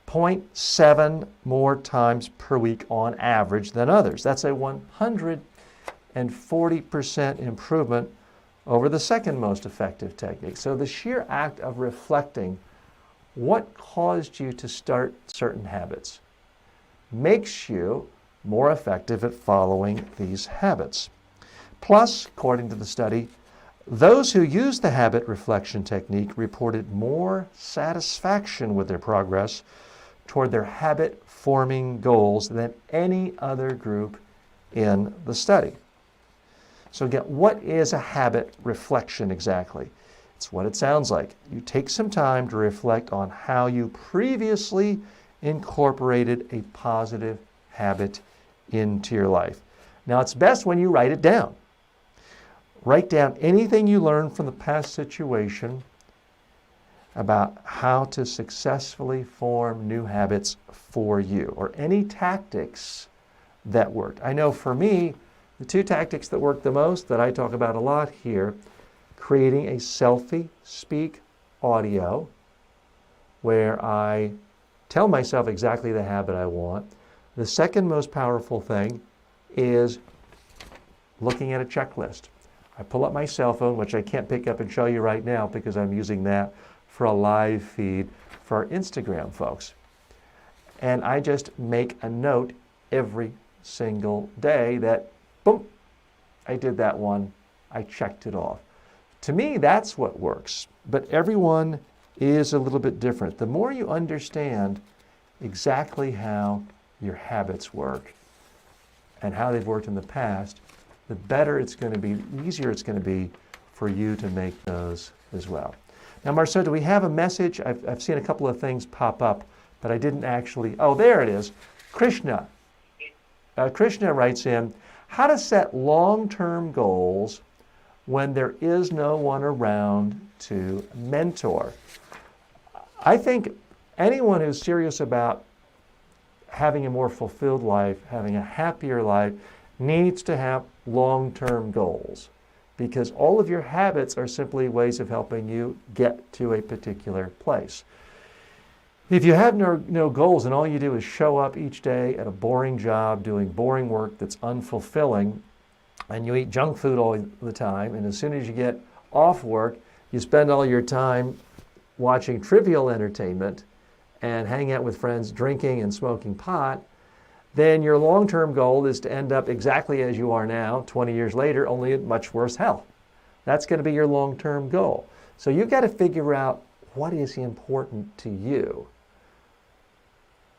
0.7 more times per week on average than others. That's a 140% improvement over the second most effective technique. So the sheer act of reflecting what caused you to start certain habits makes you more effective at following these habits. Plus, according to the study, those who used the habit reflection technique reported more satisfaction with their progress toward their habit-forming goals than any other group in the study. So again, what is a habit reflection exactly? It's what it sounds like. You take some time to reflect on how you previously incorporated a positive habit into your life. Now, it's best when you write it down. Write down anything you learned from the past situation about how to successfully form new habits for you, or any tactics that worked. I know for me, the two tactics that work the most, that I talk about a lot here, creating a selfie-speak audio where I tell myself exactly the habit I want. The second most powerful thing is looking at a checklist. I pull up my cell phone, which I can't pick up and show you right now because I'm using that for a live feed for our Instagram folks. And I just make a note every single day that, boom, I did that one, I checked it off. To me, that's what works, but everyone is a little bit different. The more you understand exactly how your habits work and how they've worked in the past, the better it's going to be, the easier it's going to be for you to make those as well. Now, Marceau, do we have a message? I've seen a couple of things pop up, but I didn't actually, oh, there it is. Krishna. Krishna writes in, how to set long-term goals when there is no one around to mentor. I think anyone who's serious about having a more fulfilled life, having a happier life, needs to have long-term goals, because all of your habits are simply ways of helping you get to a particular place. If you have no goals and all you do is show up each day at a boring job doing boring work that's unfulfilling, and you eat junk food all the time, and as soon as you get off work, you spend all your time watching trivial entertainment and hanging out with friends drinking and smoking pot, then your long-term goal is to end up exactly as you are now, 20 years later, only in much worse health. That's going to be your long-term goal. So you've got to figure out what is important to you.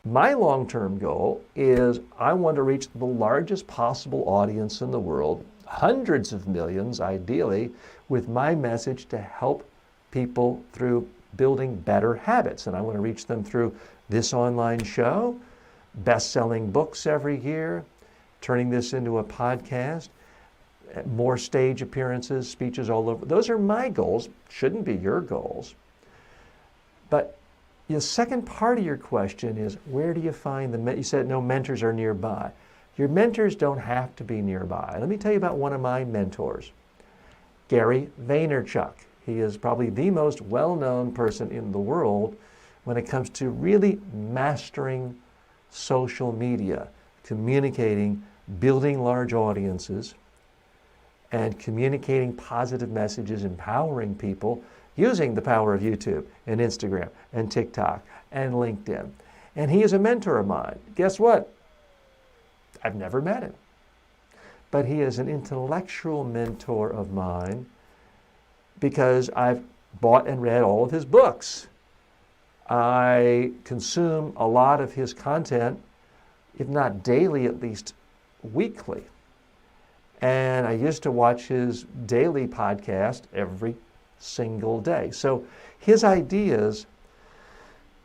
My long-term goal is I want to reach the largest possible audience in the world, hundreds of millions ideally, with my message to help people through building better habits. And I want to reach them through this online show, best-selling books every year, turning this into a podcast, more stage appearances, speeches all over. Those are my goals, shouldn't be your goals. But the second part of your question is, where do you find you said no mentors are nearby. Your mentors don't have to be nearby. Let me tell you about one of my mentors, Gary Vaynerchuk. He is probably the most well-known person in the world when it comes to really mastering social media, communicating, building large audiences, and communicating positive messages, empowering people using the power of YouTube and Instagram and TikTok and LinkedIn. And he is a mentor of mine. Guess what? I've never met him. But he is an intellectual mentor of mine because I've bought and read all of his books. I consume a lot of his content, if not daily, at least weekly. And I used to watch his daily podcast every single day. So his ideas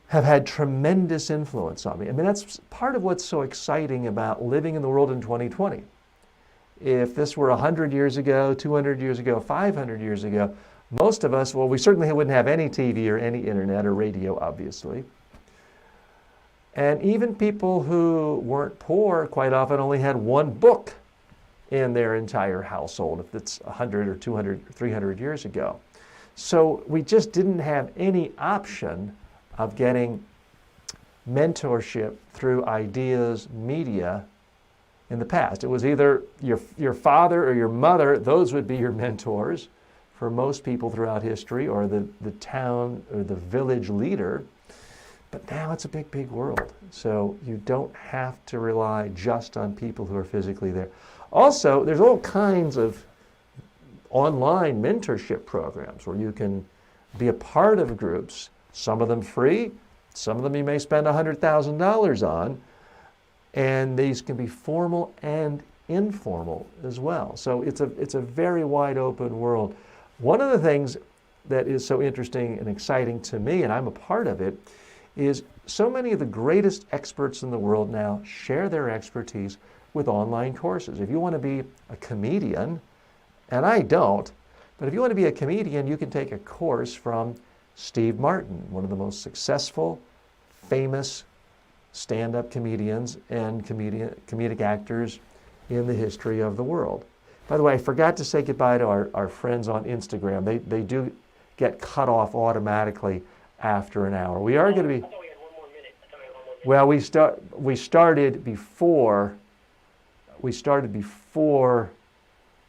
have had tremendous influence on me. I mean, that's part of what's so exciting about living in the world in 2020. If this were 100 years ago, 200 years ago, 500 years ago, Most of us, well, we certainly wouldn't have any TV or any internet or radio, obviously. And even people who weren't poor quite often only had one book in their entire household, if it's 100 or 200 or 300 years ago. So we just didn't have any option of getting mentorship through ideas, media in the past. It was either your father or your mother, those would be your mentors for most people throughout history, or the town or the village leader. But now it's a big, big world. So you don't have to rely just on people who are physically there. Also, there's all kinds of online mentorship programs where you can be a part of groups, some of them free, some of them you may spend $100,000 on, and these can be formal and informal as well. So it's a very wide open world. One of the things that is so interesting and exciting to me, and I'm a part of it, is so many of the greatest experts in the world now share their expertise with online courses. If you want to be a comedian, and I don't, but if you want to be a comedian, you can take a course from Steve Martin, one of the most successful, famous stand-up comedians and comedic actors in the history of the world. By the way, I forgot to say goodbye to our friends on Instagram. They do get cut off automatically after an hour. We are going to be... I thought we had one more minute. Well, we started before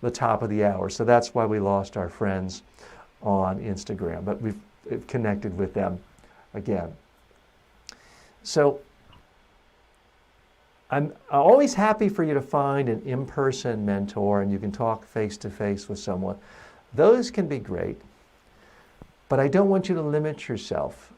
the top of the hour, so that's why we lost our friends on Instagram, but we've connected with them again. So I'm always happy for you to find an in-person mentor and you can talk face-to-face with someone. Those can be great, but I don't want you to limit yourself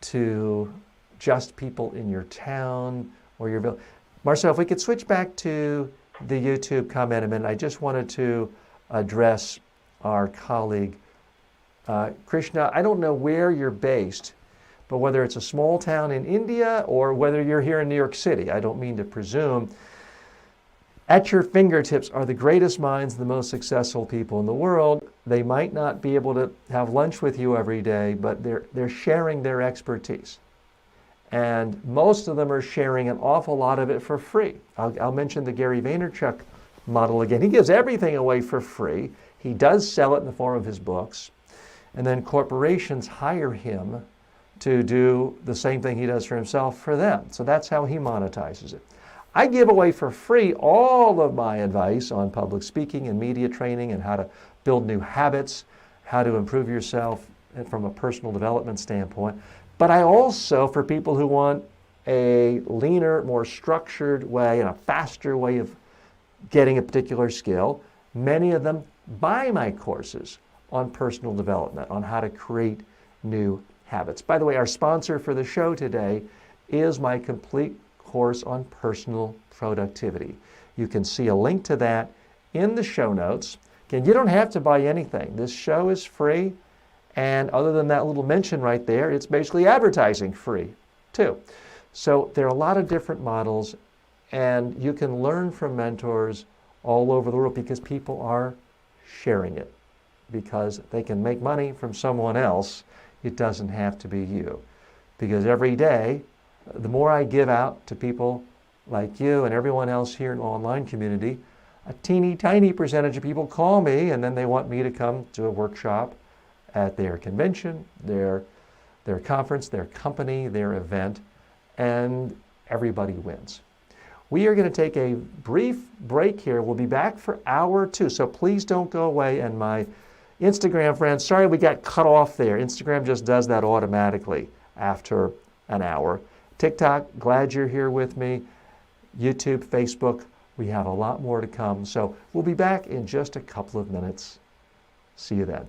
to just people in your town or your village. Marcel, if we could switch back to the YouTube comment a minute, I just wanted to address our colleague, Krishna. I don't know where you're based, but whether it's a small town in India or whether you're here in New York City, I don't mean to presume, at your fingertips are the greatest minds, the most successful people in the world. They might not be able to have lunch with you every day, but they're sharing their expertise. And most of them are sharing an awful lot of it for free. I'll mention the Gary Vaynerchuk model again. He gives everything away for free. He does sell it in the form of his books. And then corporations hire him to do the same thing he does for himself for them. So that's how he monetizes it. I give away for free all of my advice on public speaking and media training and how to build new habits, how to improve yourself from a personal development standpoint. But I also, for people who want a leaner, more structured way and a faster way of getting a particular skill, many of them buy my courses on personal development, on how to create new habits. By the way, our sponsor for the show today is my complete course on personal productivity. You can see a link to that in the show notes. Again, you don't have to buy anything. This show is free. And other than that little mention right there, it's basically advertising free too. So there are a lot of different models, and you can learn from mentors all over the world because people are sharing it, because they can make money from someone else. It doesn't have to be you. Because every day, the more I give out to people like you and everyone else here in the online community, a teeny tiny percentage of people call me and then they want me to come to a workshop at their convention, their conference, their company, their event, and everybody wins. We are going to take a brief break here. We'll be back for hour 2, so please don't go away. And my Instagram friends, sorry we got cut off there. Instagram just does that automatically after an hour. TikTok, glad you're here with me. YouTube, Facebook, we have a lot more to come. So we'll be back in just a couple of minutes. See you then.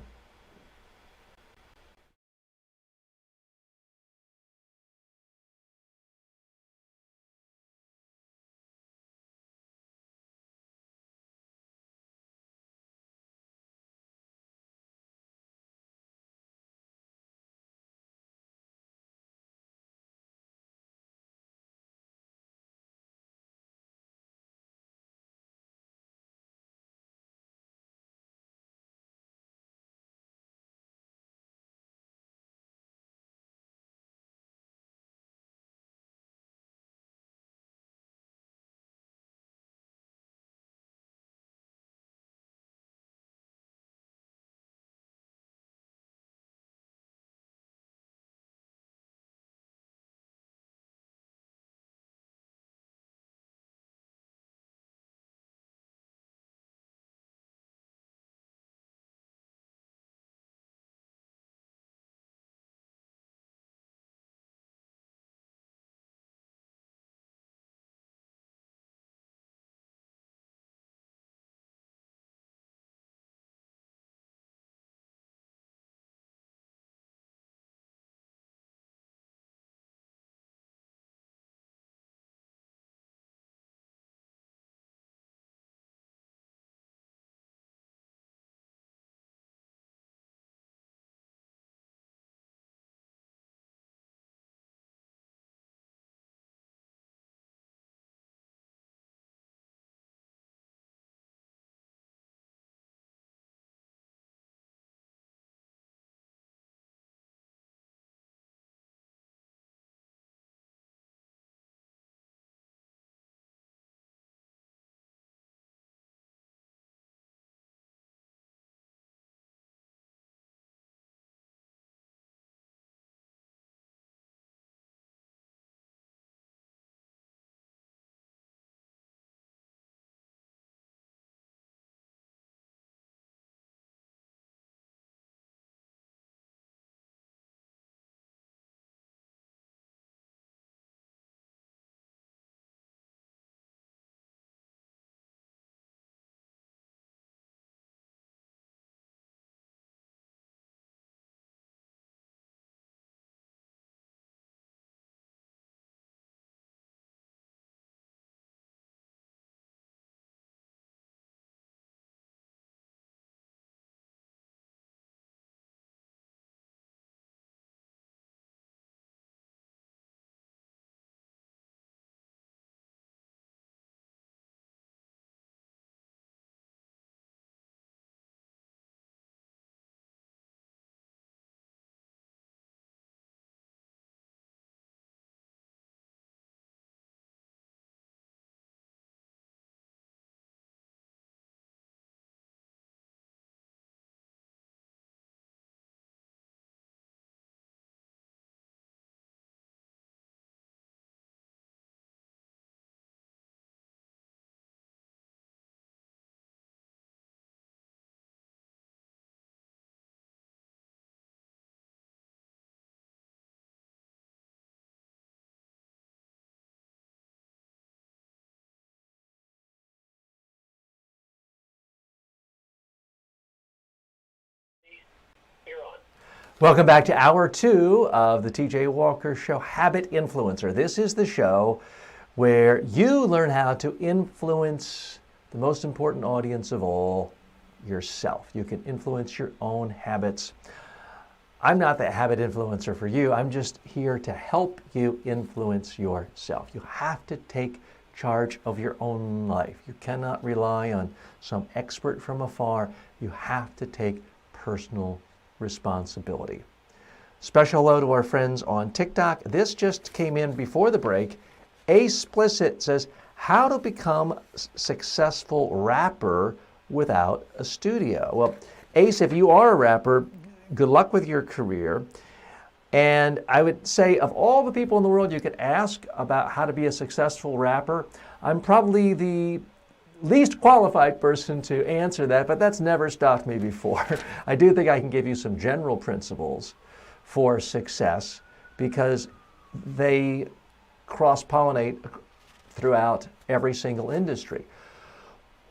Welcome back to Hour 2 of the TJ Walker Show, Habit Influencer. This is the show where you learn how to influence the most important audience of all, yourself. You can influence your own habits. I'm not the habit influencer for you. I'm just here to help you influence yourself. You have to take charge of your own life. You cannot rely on some expert from afar. You have to take personal responsibility. Special hello to our friends on TikTok. This just came in before the break. Asplicit says, how to become a successful rapper without a studio. Well, Ace, if you are a rapper, good luck with your career. And I would say of all the people in the world you could ask about how to be a successful rapper, I'm probably the least qualified person to answer that, but that's never stopped me before. I do think I can give you some general principles for success because they cross-pollinate throughout every single industry.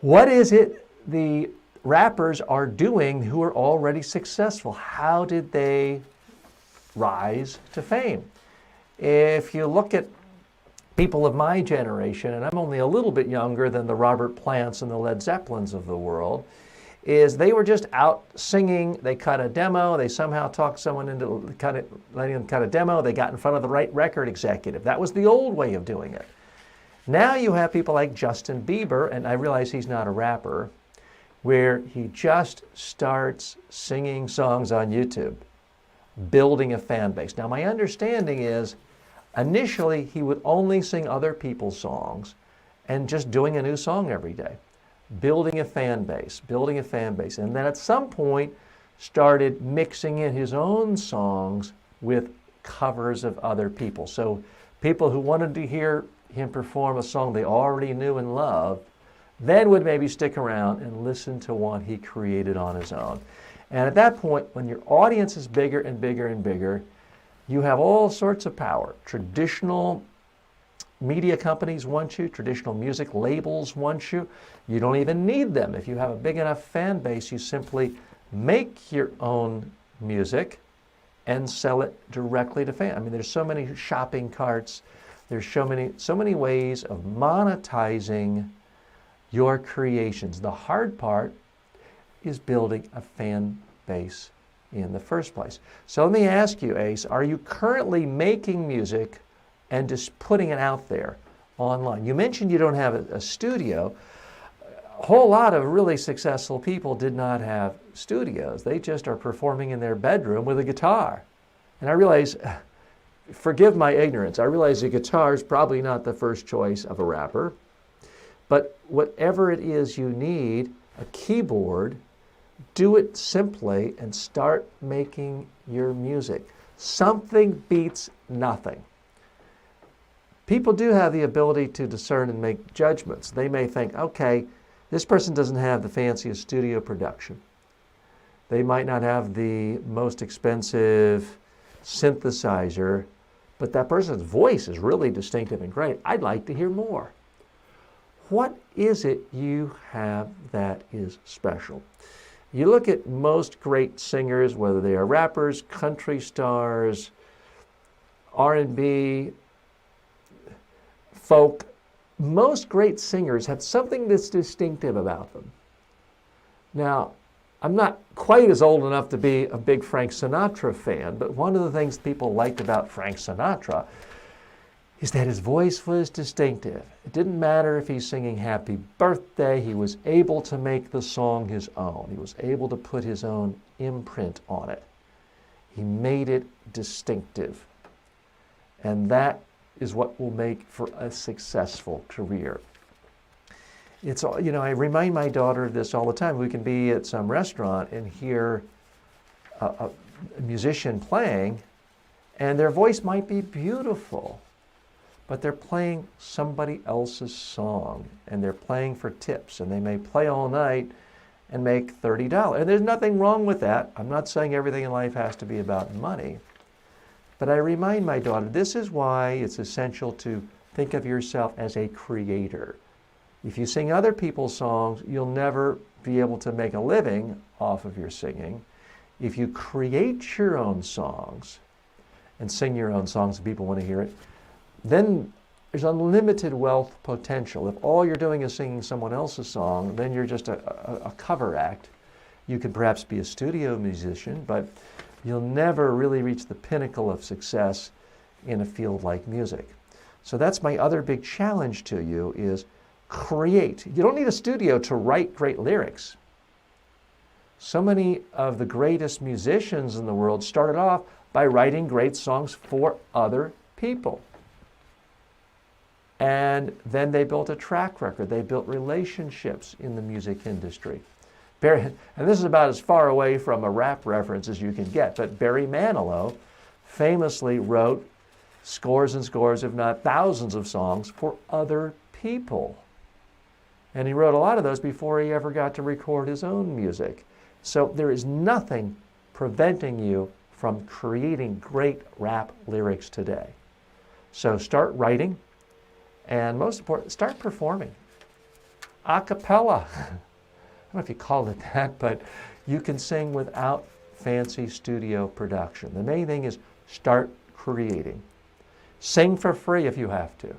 What is it the rappers are doing who are already successful? How did they rise to fame? If you look at people of my generation, and I'm only a little bit younger than the Robert Plants and the Led Zeppelins of the world, is they were just out singing. They cut a demo. They somehow talked someone into letting them cut a demo. They got in front of the right record executive. That was the old way of doing it. Now you have people like Justin Bieber, and I realize he's not a rapper, where he just starts singing songs on YouTube, building a fan base. Now, my understanding is initially he would only sing other people's songs and just doing a new song every day, building a fan base. And then at some point started mixing in his own songs with covers of other people. So people who wanted to hear him perform a song they already knew and loved then would maybe stick around and listen to one he created on his own. And at that point, when your audience is bigger and bigger and bigger, you have all sorts of power. Traditional media companies want you. Traditional music labels want you. You don't even need them. If you have a big enough fan base, you simply make your own music and sell it directly to fans. I mean, there's so many shopping carts. There's so many ways of monetizing your creations. The hard part is building a fan base in the first place. So let me ask you, Ace, are you currently making music and just putting it out there online? You mentioned you don't have a studio. A whole lot of really successful people did not have studios. They just are performing in their bedroom with a guitar. And I realize, forgive my ignorance, I realize the guitar is probably not the first choice of a rapper. But whatever it is you need, a keyboard, do it simply and start making your music. Something beats nothing. People do have the ability to discern and make judgments. They may think, okay, this person doesn't have the fanciest studio production. They might not have the most expensive synthesizer, but that person's voice is really distinctive and great. I'd like to hear more. What is it you have that is special? You look at most great singers, whether they are rappers, country stars, R&B, folk, most great singers have something that's distinctive about them. Now, I'm not quite as old enough to be a big Frank Sinatra fan, but one of the things people liked about Frank Sinatra is that his voice was distinctive. It didn't matter if he's singing Happy Birthday, he was able to make the song his own. He was able to put his own imprint on it. He made it distinctive. And that is what will make for a successful career. It's, you know, I remind my daughter of this all the time. We can be at some restaurant and hear a musician playing, and their voice might be beautiful, but they're playing somebody else's song, and they're playing for tips, and they may play all night and make $30. And there's nothing wrong with that. I'm not saying everything in life has to be about money. But I remind my daughter, this is why it's essential to think of yourself as a creator. If you sing other people's songs, you'll never be able to make a living off of your singing. If you create your own songs and sing your own songs and people want to hear it, then there's unlimited wealth potential. If all you're doing is singing someone else's song, then you're just a cover act. You could perhaps be a studio musician, but you'll never really reach the pinnacle of success in a field like music. So that's my other big challenge to you is create. You don't need a studio to write great lyrics. So many of the greatest musicians in the world started off by writing great songs for other people. And then they built a track record. They built relationships in the music industry. And this is about as far away from a rap reference as you can get, but Barry Manilow famously wrote scores and scores, if not thousands of songs for other people. And he wrote a lot of those before he ever got to record his own music. So there is nothing preventing you from creating great rap lyrics today. So start writing, and most important, start performing. A cappella. I don't know if you call it that, but you can sing without fancy studio production. The main thing is start creating. Sing for free if you have to.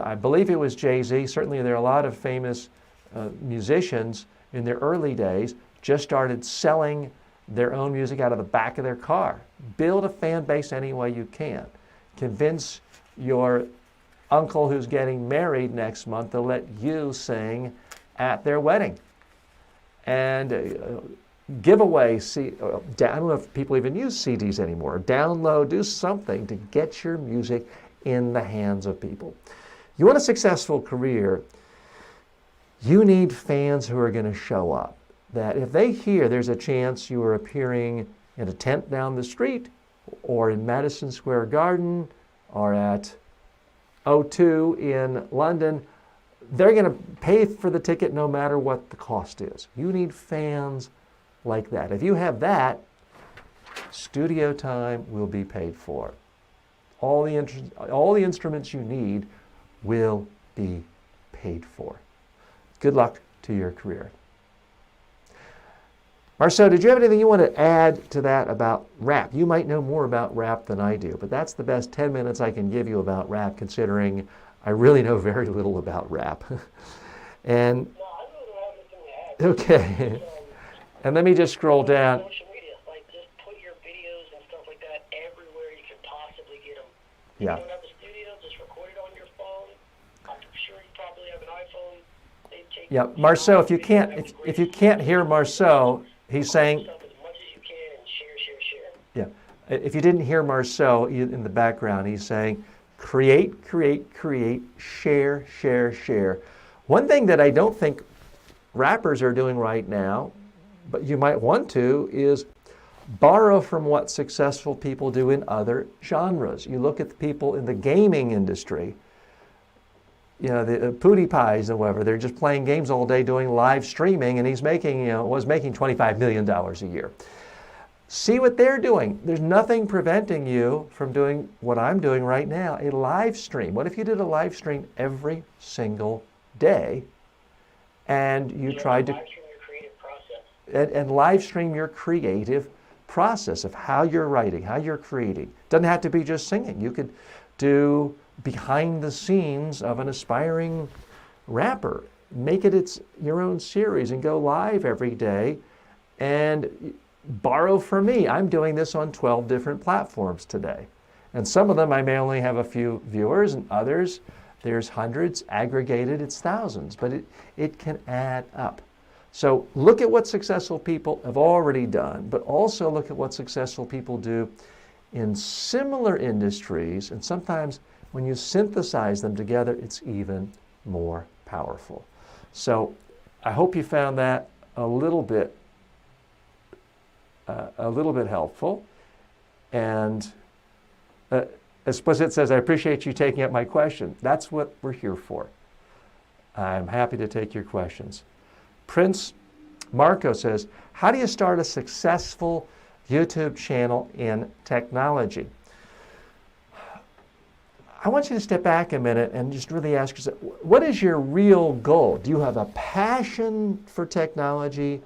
I believe it was Jay-Z. Certainly there are a lot of famous musicians in their early days just started selling their own music out of the back of their car. Build a fan base any way you can. Convince your uncle who's getting married next month to let you sing at their wedding. And give away, I don't know if people even use CDs anymore. Download, do something to get your music in the hands of people. You want a successful career, you need fans who are going to show up. That if they hear there's a chance you are appearing in a tent down the street or in Madison Square Garden or at O2 in London, they're going to pay for the ticket no matter what the cost is. You need fans like that. If you have that, studio time will be paid for. All the instruments you need will be paid for. Good luck to your career. Marceau, did you have anything you want to add to that about rap? You might know more about rap than I do, but that's the best 10 minutes I can give you about rap, considering I really know very little about rap. And No, I really don't have anything to add. okay, and let me just scroll down. Social media, like just put your videos and stuff like that everywhere you can possibly get them. Yeah. If you don't have a studio, just record it on your phone. I'm sure you probably have an iPhone. They take Yeah, Marceau, if you can't hear Marceau, he's saying, stuff as much as you can and share. yeah, if you didn't hear Marceau in the background, he's saying, create, share. One thing that I don't think rappers are doing right now, but you might want to, is borrow from what successful people do in other genres. You look at the people in the gaming industry, you know, the PewDiePies and whatever, they're just playing games all day doing live streaming, and he's making, was making $25 million a year. See what they're doing. There's nothing preventing you from doing what I'm doing right now, a live stream. What if you did a live stream every single day and you tried to live stream your creative process. and live stream your creative process of how you're writing, how you're creating. Doesn't have to be just singing. You could do behind the scenes of an aspiring rapper. Make it your own series and go live every day and borrow from me. I'm doing this on 12 different platforms today. And some of them I may only have a few viewers, and others there's hundreds, aggregated it's thousands, but it can add up. So look at what successful people have already done, but also look at what successful people do in similar industries, and sometimes when you synthesize them together, it's even more powerful. So I hope you found that a little bit helpful. And as Splicit says, I appreciate you taking up my question. That's what we're here for. I'm happy to take your questions. Prince Marco says, how do you start a successful YouTube channel in technology? I want you to step back a minute and just really ask yourself, what is your real goal? Do you have a passion for technology?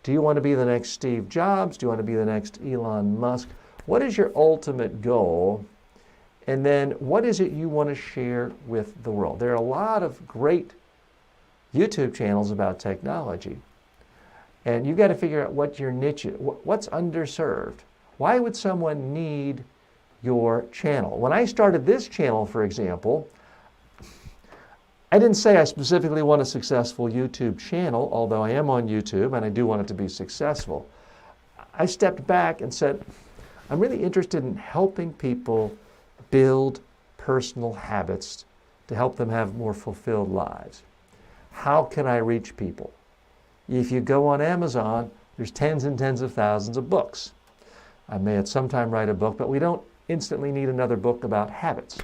Do you want to be the next Steve Jobs? Do you want to be the next Elon Musk? What is your ultimate goal? And then what is it you want to share with the world? There are a lot of great YouTube channels about technology. And you've got to figure out what your niche is, what's underserved. Why would someone need your channel? When I started this channel, for example, I didn't say I specifically want a successful YouTube channel, although I am on YouTube and I do want it to be successful. I stepped back and said, I'm really interested in helping people build personal habits to help them have more fulfilled lives. How can I reach people? If you go on Amazon, there's tens and tens of thousands of books. I may at some time write a book, but we don't instantly need another book about habits.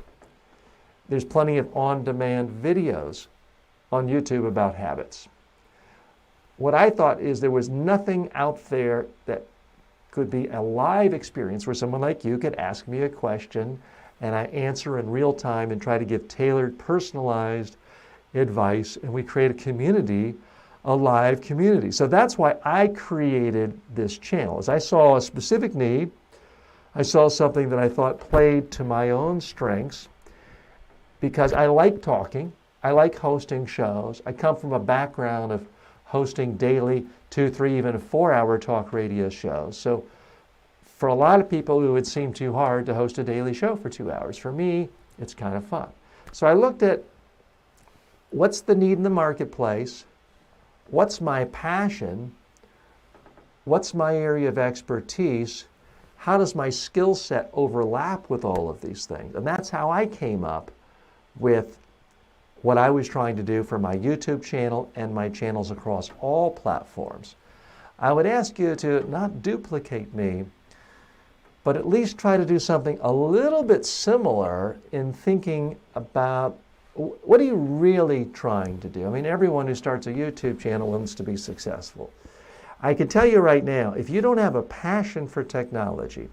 There's plenty of on-demand videos on YouTube about habits. What I thought is there was nothing out there that could be a live experience where someone like you could ask me a question and I answer in real time and try to give tailored, personalized advice, and we create a community, a live community. So that's why I created this channel. As I saw a specific need, I saw something that I thought played to my own strengths, because I like talking, I like hosting shows. I come from a background of hosting daily 2, 3, even 4-hour talk radio shows. So for a lot of people, it would seem too hard to host a daily show for 2 hours. For me, it's kind of fun. So I looked at what's the need in the marketplace, what's my passion, what's my area of expertise, how does my skill set overlap with all of these things? And that's how I came up with what I was trying to do for my YouTube channel and my channels across all platforms. I would ask you to not duplicate me, but at least try to do something a little bit similar in thinking about what are you really trying to do? I mean, everyone who starts a YouTube channel wants to be successful. I can tell you right now, if you don't have a passion for technology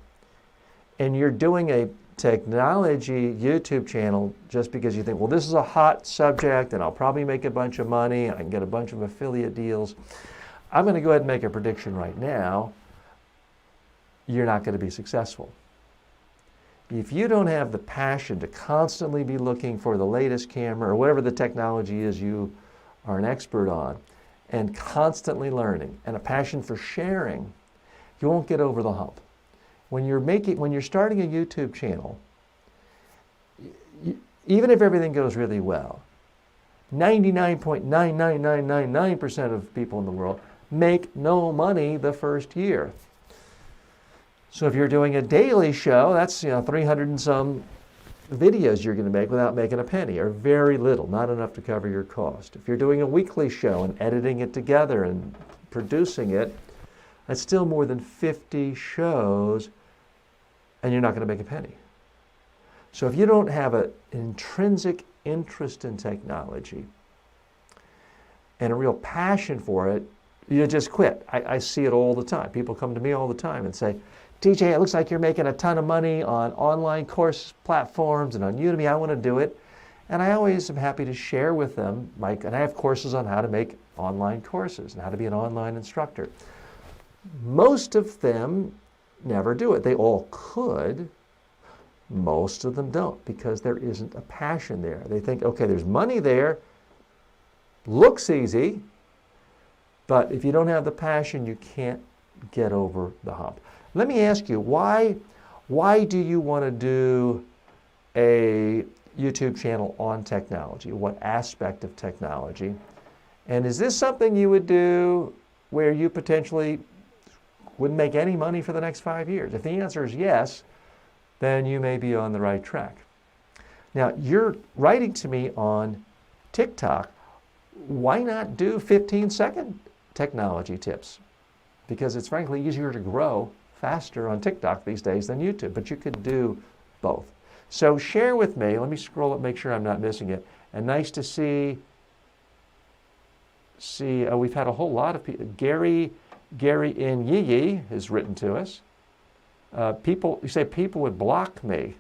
and you're doing a technology YouTube channel just because you think, well, this is a hot subject and I'll probably make a bunch of money and I can get a bunch of affiliate deals, I'm going to go ahead and make a prediction right now. You're not going to be successful. If you don't have the passion to constantly be looking for the latest camera or whatever the technology is you are an expert on, and constantly learning, and a passion for sharing, you won't get over the hump. When you're starting a YouTube channel, even if everything goes really well, 99.99999% of people in the world make no money the first year. So if you're doing a daily show, that's 300 and some videos you're going to make without making a penny, or very little, not enough to cover your cost. If you're doing a weekly show and editing it together and producing it, that's still more than 50 shows, and you're not going to make a penny. So if you don't have an intrinsic interest in technology and a real passion for it, you just quit. I see it all the time. People come to me all the time and say, TJ, it looks like you're making a ton of money on online course platforms and on Udemy. I want to do it. And I always am happy to share with them, and I have courses on how to make online courses and how to be an online instructor. Most of them never do it. They all could. Most of them don't, because there isn't a passion there. They think, okay, there's money there, looks easy, but if you don't have the passion, you can't get over the hump. Let me ask you, why do you want to do a YouTube channel on technology? What aspect of technology? And is this something you would do where you potentially wouldn't make any money for the next 5 years? If the answer is yes, then you may be on the right track. Now, you're writing to me on TikTok. Why not do 15-second technology tips? Because it's frankly easier to grow faster on TikTok these days than YouTube, but you could do both. So share with me. Let me scroll up, make sure I'm not missing it. And nice to see we've had a whole lot of people. Gary in Yee has written to us. You say people would block me.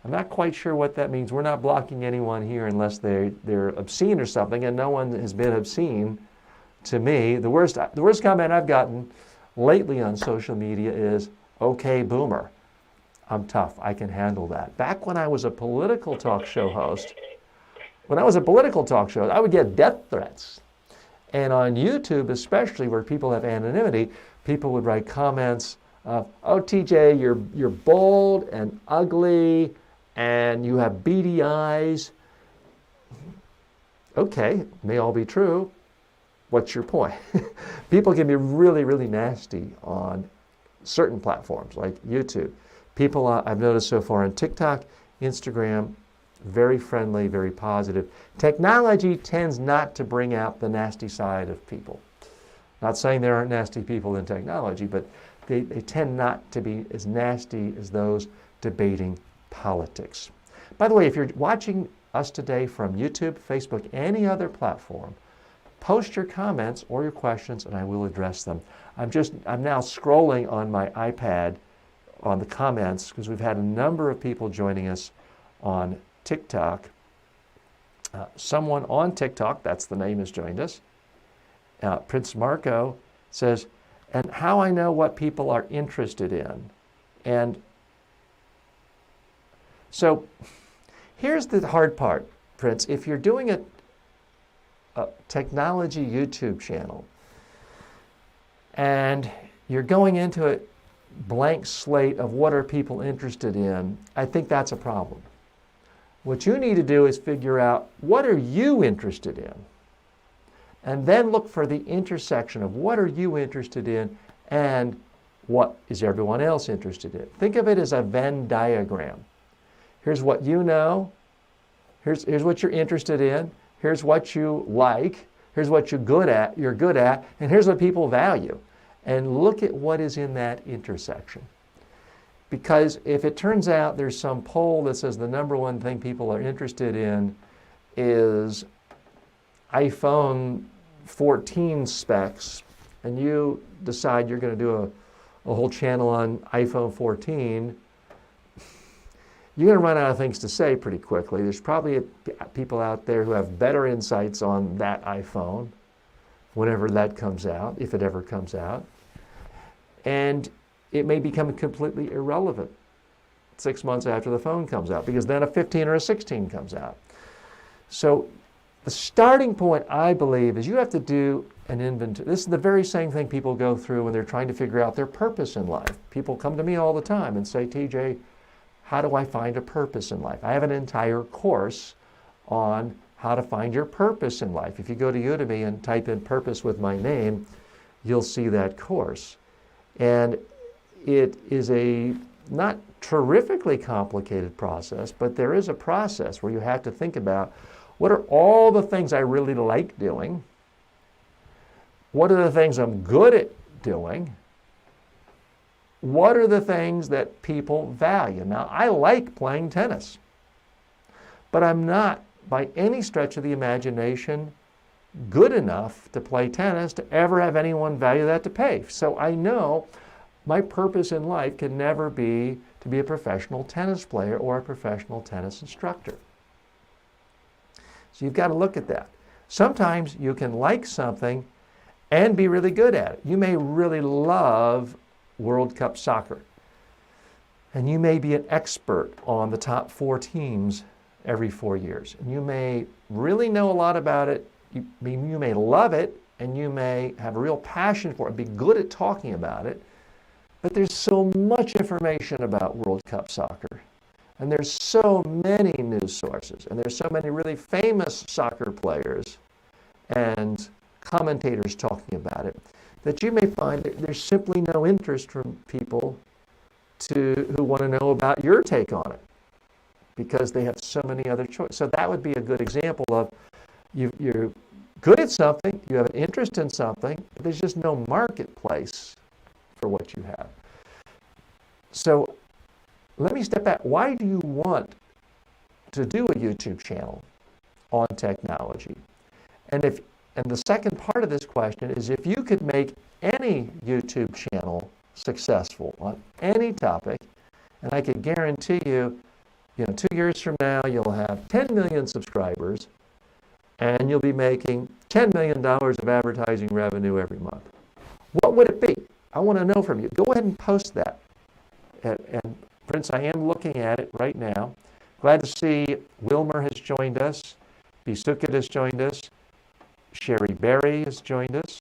I'm not quite sure what that means. We're not blocking anyone here unless they're obscene or something, and no one has been obscene to me, the worst comment I've gotten lately on social media is, "Okay, boomer." I'm tough. I can handle that. Back when I was a political talk show host, I would get death threats. And on YouTube, especially where people have anonymity, people would write comments of, "Oh, TJ, you're bald and ugly, and you have beady eyes." Okay, may all be true. What's your point? People can be really, really nasty on certain platforms like YouTube. People I've noticed so far on TikTok, Instagram, very friendly, very positive. Technology tends not to bring out the nasty side of people. Not saying there aren't nasty people in technology, but they tend not to be as nasty as those debating politics. By the way, if you're watching us today from YouTube, Facebook, any other platform, post your comments or your questions and I will address them. I'm now scrolling on my iPad on the comments because we've had a number of people joining us on TikTok. Someone on TikTok, that's the name, has joined us. Prince Marco says, "And how I know what people are interested in." And so here's the hard part, Prince. If you're doing a technology YouTube channel and you're going into a blank slate of what are people interested in, I think that's a problem. What you need to do is figure out what are you interested in, and then look for the intersection of what are you interested in and what is everyone else interested in. Think of it as a Venn diagram. Here's what you know, here's what you're interested in, here's what you like, here's what you're good at, and here's what people value. And look at what is in that intersection. Because if it turns out there's some poll that says the number one thing people are interested in is iPhone 14 specs, and you decide you're going to do a whole channel on iPhone 14, you're going to run out of things to say pretty quickly. There's probably people out there who have better insights on that iPhone whenever that comes out, if it ever comes out. And it may become completely irrelevant 6 months after the phone comes out, because then a 15 or a 16 comes out. So the starting point, I believe, is you have to do an inventory. This is the very same thing people go through when they're trying to figure out their purpose in life. People come to me all the time and say, "TJ, how do I find a purpose in life?" I have an entire course on how to find your purpose in life. If you go to Udemy and type in "purpose" with my name, you'll see that course. And it is a not terrifically complicated process, but there is a process where you have to think about what are all the things I really like doing, what are the things I'm good at doing, what are the things that people value. Now, I like playing tennis, but I'm not by any stretch of the imagination good enough to play tennis to ever have anyone value that to pay. So I know my purpose in life can never be to be a professional tennis player or a professional tennis instructor. So you've got to look at that. Sometimes you can like something and be really good at it. You may really love World Cup soccer, and you may be an expert on the top 4 teams every 4 years. And you may really know a lot about it. You may love it, and you may have a real passion for it, be good at talking about it. But there's so much information about World Cup soccer, and there's so many news sources, and there's so many really famous soccer players and commentators talking about it, that you may find that there's simply no interest from people who want to know about your take on it, because they have so many other choices. So that would be a good example of you're good at something, you have an interest in something, but there's just no marketplace for what you have. So let me step back. Why do you want to do a YouTube channel on technology? And the second part of this question is, if you could make any YouTube channel successful on any topic, and I could guarantee you, 2 years from now, you'll have 10 million subscribers, and you'll be making $10 million of advertising revenue every month. What would it be? I want to know from you. Go ahead and post that. And Prince, I am looking at it right now. Glad to see Wilmer has joined us. Bisukit has joined us. Sherry Berry has joined us.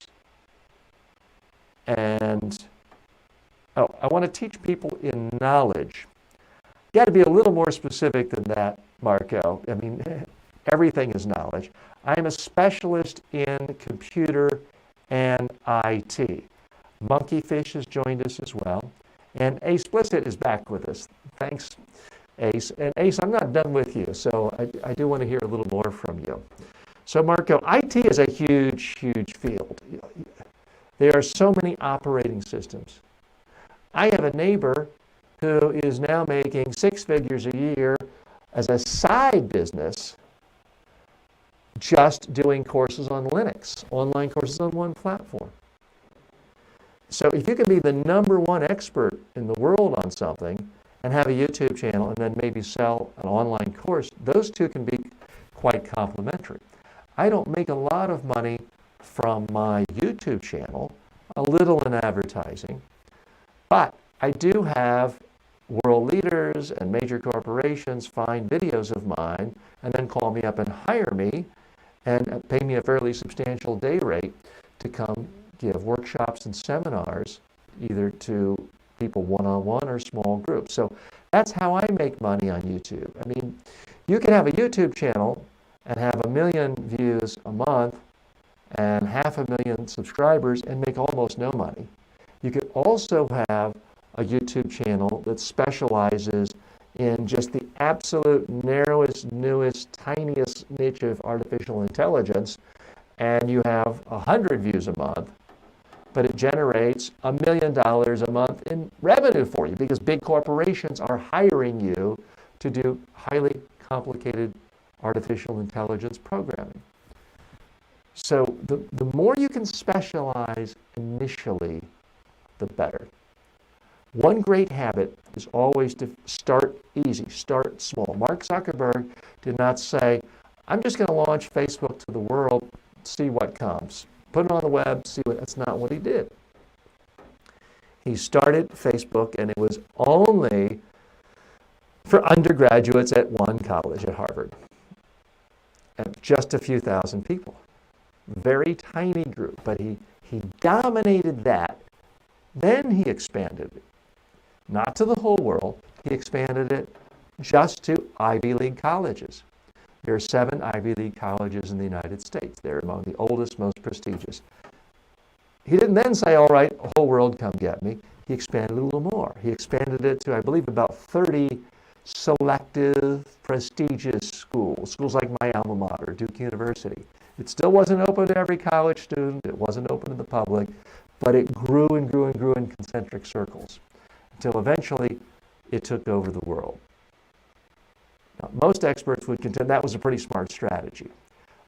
And, I want to teach people in knowledge. You got to be a little more specific than that, Marco. I mean, everything is knowledge. I'm a specialist in computer and IT. Monkeyfish has joined us as well. And Ace Blissett is back with us. Thanks, Ace. And Ace, I'm not done with you, so I do want to hear a little more from you. So Marco, IT is a huge, huge field. There are so many operating systems. I have a neighbor who is now making 6 figures a year as a side business just doing courses on Linux, online courses on one platform. So if you can be the #1 expert in the world on something and have a YouTube channel and then maybe sell an online course, those two can be quite complementary. I don't make a lot of money from my YouTube channel, a little in advertising, but I do have world leaders and major corporations find videos of mine and then call me up and hire me and pay me a fairly substantial day rate to come give workshops and seminars either to people one-on-one or small groups. So that's how I make money on YouTube. I mean, you can have a YouTube channel and have 1 million views a month and 500,000 subscribers and make almost no money. You could also have a YouTube channel that specializes in just the absolute narrowest, newest, tiniest niche of artificial intelligence, and you have 100 views a month, but it generates $1 million a month in revenue for you because big corporations are hiring you to do highly complicated artificial intelligence programming. So the more you can specialize initially, the better. One great habit is always to start easy, start small. Mark Zuckerberg did not say, I'm just going to launch Facebook to the world, see what comes. Put it on the web, see what, that's not what he did. He started Facebook and it was only for undergraduates at one college at Harvard. And just a few thousand people. Very tiny group, but he dominated that. Then he expanded it. Not to the whole world, he expanded it just to Ivy League colleges. There are 7 Ivy League colleges in the United States. They're among the oldest, most prestigious. He didn't then say, all right, the whole world come get me. He expanded it a little more. He expanded it to, I believe, about 30 selective, prestigious schools like my alma mater, Duke University. It still wasn't open to every college student. It wasn't open to the public, but it grew and grew and grew in concentric circles until eventually it took over the world. Now, most experts would contend that was a pretty smart strategy.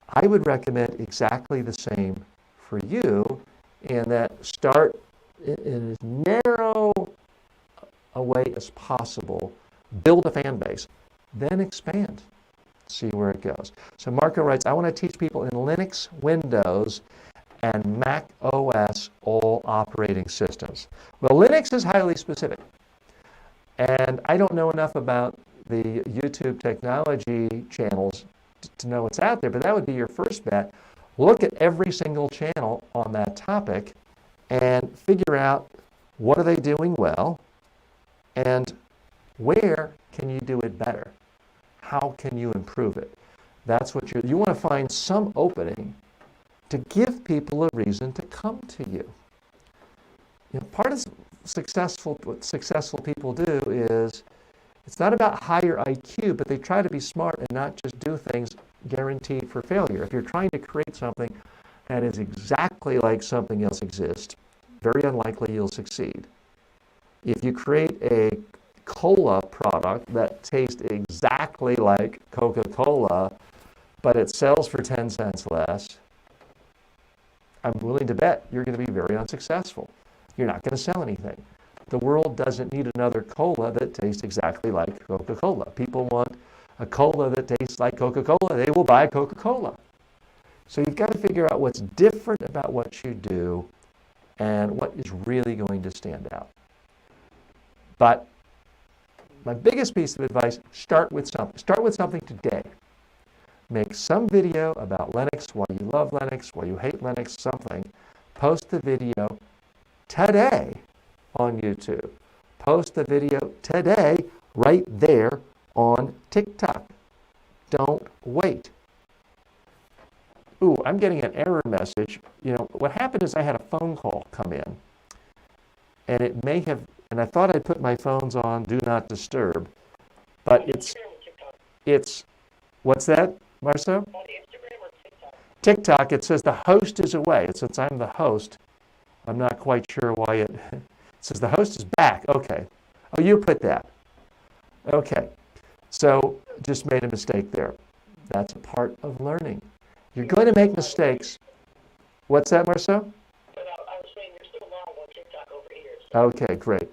I would recommend exactly the same for you in that start in as narrow a way as possible, build a fan base, then expand, see where it goes. So Marco writes, I want to teach people in Linux, Windows, and Mac OS all operating systems. Well, Linux is highly specific. And I don't know enough about the YouTube technology channels to know what's out there, but that would be your first bet. Look at every single channel on that topic and figure out what are they doing well and where can you do it better? How can you improve it? That's what you want to find some opening to give people a reason to come to you. You know, part of what successful people do is it's not about higher IQ, but they try to be smart and not just do things guaranteed for failure. If you're trying to create something that is exactly like something else exists, very unlikely you'll succeed. If you create a cola product that tastes exactly like Coca-Cola, but it sells for 10 cents less, I'm willing to bet you're going to be very unsuccessful. You're not going to sell anything. The world doesn't need another cola that tastes exactly like Coca-Cola. People want a cola that tastes like Coca-Cola. They will buy Coca-Cola. So you've got to figure out what's different about what you do and what is really going to stand out. But my biggest piece of advice, start with something. Start with something today. Make some video about Linux, why you love Linux, why you hate Linux, something. Post the video today on YouTube. Post the video today right there on TikTok. Don't wait. Ooh, I'm getting an error message. You know, what happened is I had a phone call come in, and it may have, and I thought I'd put my phones on Do Not Disturb, but it's, what's that, Marceau? On Instagram or TikTok? TikTok, it says the host is away. And since I'm the host, I'm not quite sure why it says the host is back. Okay. Oh, you put that. Okay. So just made a mistake there. That's a part of learning. You're going to make mistakes. What's that, Marceau? But I was saying you're still live on TikTok over here. So. Okay, great.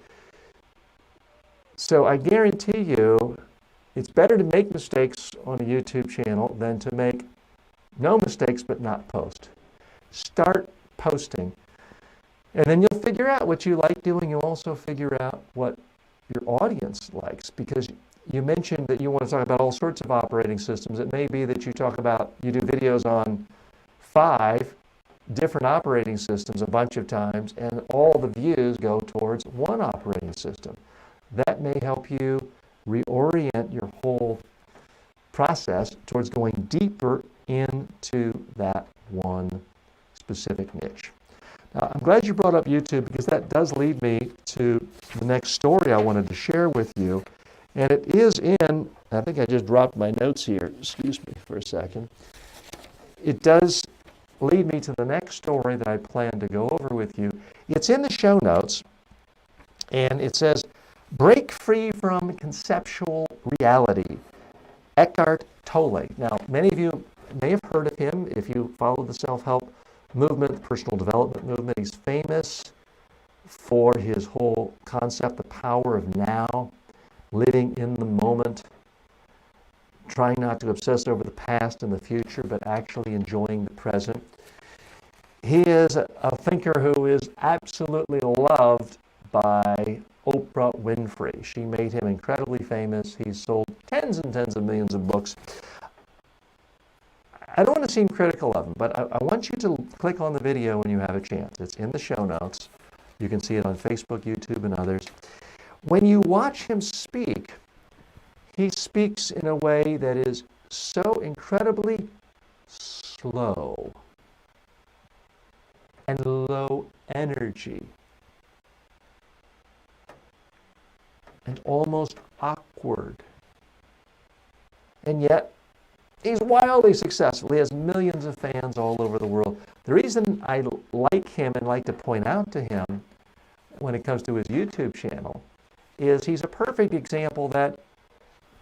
So I guarantee you, it's better to make mistakes on a YouTube channel than to make no mistakes but not post. Start posting. And then you'll figure out what you like doing. You'll also figure out what your audience likes, because you mentioned that you want to talk about all sorts of operating systems. It may be that you do videos on 5 different operating systems a bunch of times, and all the views go towards one operating system. That may help you reorient your whole process towards going deeper into that one specific niche. Now, I'm glad you brought up YouTube, because that does lead me to the next story I wanted to share with you. And it is in, I think I just dropped my notes here. Excuse me for a second. It does lead me to the next story that I plan to go over with you. It's in the show notes, and it says, Break Free from Conceptual Reality, Eckhart Tolle. Now, many of you may have heard of him if you follow the self-help movement, the personal development movement. He's famous for his whole concept, the power of now, living in the moment, trying not to obsess over the past and the future, but actually enjoying the present. He is a thinker who is absolutely loved by Oprah Winfrey. She made him incredibly famous. He's sold tens and tens of millions of books. I don't want to seem critical of him, but I want you to click on the video when you have a chance. It's in the show notes. You can see it on Facebook, YouTube, and others. When you watch him speak, he speaks in a way that is so incredibly slow and low energy and almost awkward. And yet, he's wildly successful. He has millions of fans all over the world. The reason I like him and like to point out to him when it comes to his YouTube channel is he's a perfect example that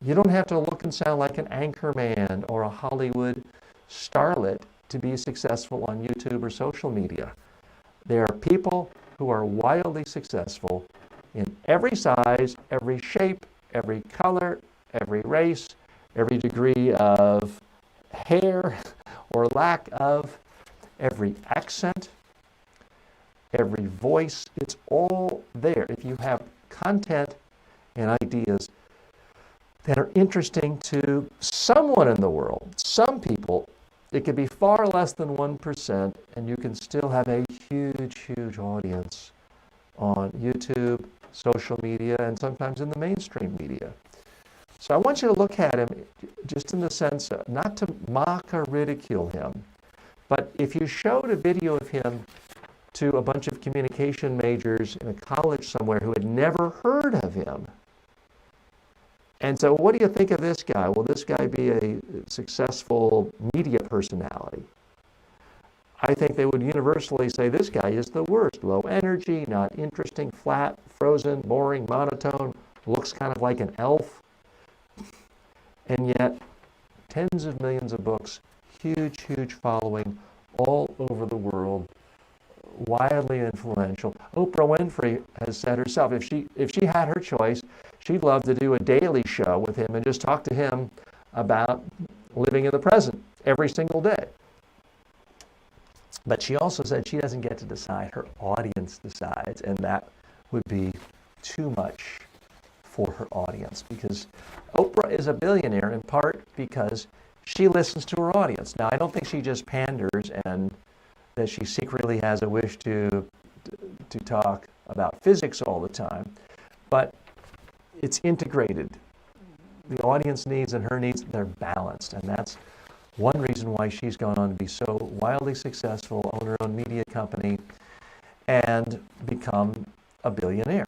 you don't have to look and sound like an anchor man or a Hollywood starlet to be successful on YouTube or social media. There are people who are wildly successful in every size, every shape, every color, every race, every degree of hair or lack of, every accent, every voice. It's all there. If you have content and ideas that are interesting to someone in the world, some people, it could be far less than 1%, and you can still have a huge, huge audience on YouTube, social media, and sometimes in the mainstream media. So I want you to look at him just in the sense of not to mock or ridicule him, but if you showed a video of him to a bunch of communication majors in a college somewhere who had never heard of him, and so what do you think of this guy? Will this guy be a successful media personality? I think they would universally say this guy is the worst. Low energy, not interesting, flat, frozen, boring, monotone, looks kind of like an elf. And yet, tens of millions of books, huge, huge following all over the world, wildly influential. Oprah Winfrey has said herself, if she had her choice, she'd love to do a daily show with him and just talk to him about living in the present every single day. But she also said she doesn't get to decide, her audience decides, and that would be too much for her audience, because Oprah is a billionaire in part because she listens to her audience. Now, I don't think she just panders and that she secretly has a wish to talk about physics all the time, but it's integrated. The audience needs and her needs, they're balanced, and that's one reason why she's gone on to be so wildly successful, own her own media company, and become a billionaire.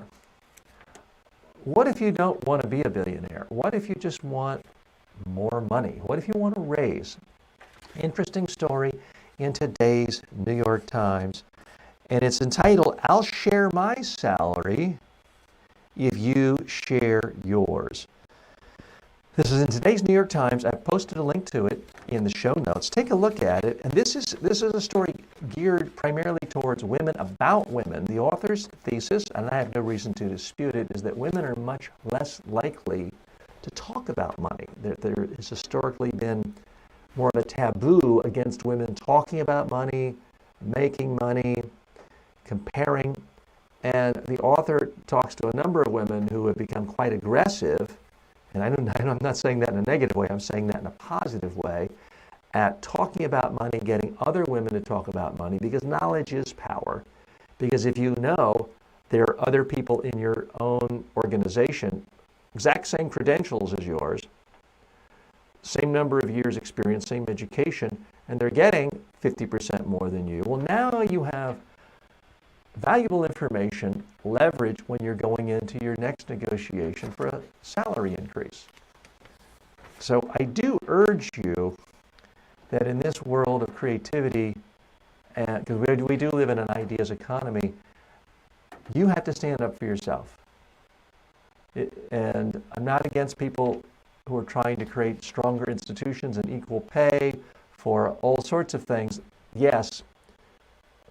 What if you don't want to be a billionaire? What if you just want more money? What if you want to raise? Interesting story in today's New York Times, and it's entitled, "I'll Share My Salary If You Share Yours." This is in today's New York Times. I've posted a link to it in the show notes. Take a look at it. And this is a story geared primarily towards women, about women. The author's thesis, and I have no reason to dispute it, is that women are much less likely to talk about money. There has historically been more of a taboo against women talking about money, making money, comparing. And the author talks to a number of women who have become quite aggressive, and I'm not saying that in a negative way, I'm saying that in a positive way, at talking about money, getting other women to talk about money, because knowledge is power. Because if you know there are other people in your own organization, exact same credentials as yours, same number of years experience, same education, and they're getting 50% more than you, well, now you have valuable information, leverage when you're going into your next negotiation for a salary increase. So I do urge you that in this world of creativity, because we do live in an ideas economy, you have to stand up for yourself. And I'm not against people who are trying to create stronger institutions and equal pay for all sorts of things. Yes,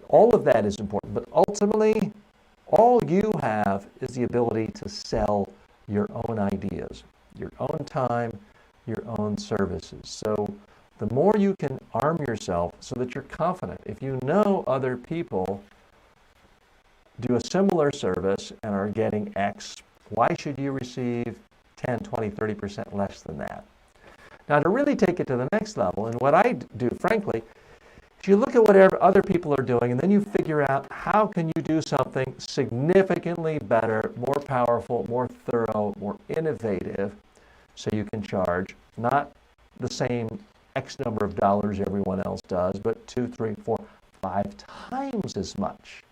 all of that is important, but ultimately, all you have is the ability to sell your own ideas, your own time, your own services. So the more you can arm yourself so that you're confident. If you know other people do a similar service and are getting X, why should you receive 10, 20, 30% less than that? Now, to really take it to the next level, and what I do, frankly, is you look at whatever other people are doing, and then you figure out how can you do something significantly better, more powerful, more thorough, more innovative, so you can charge not the same X number of dollars everyone else does, but 2, 3, 4, 5 times as much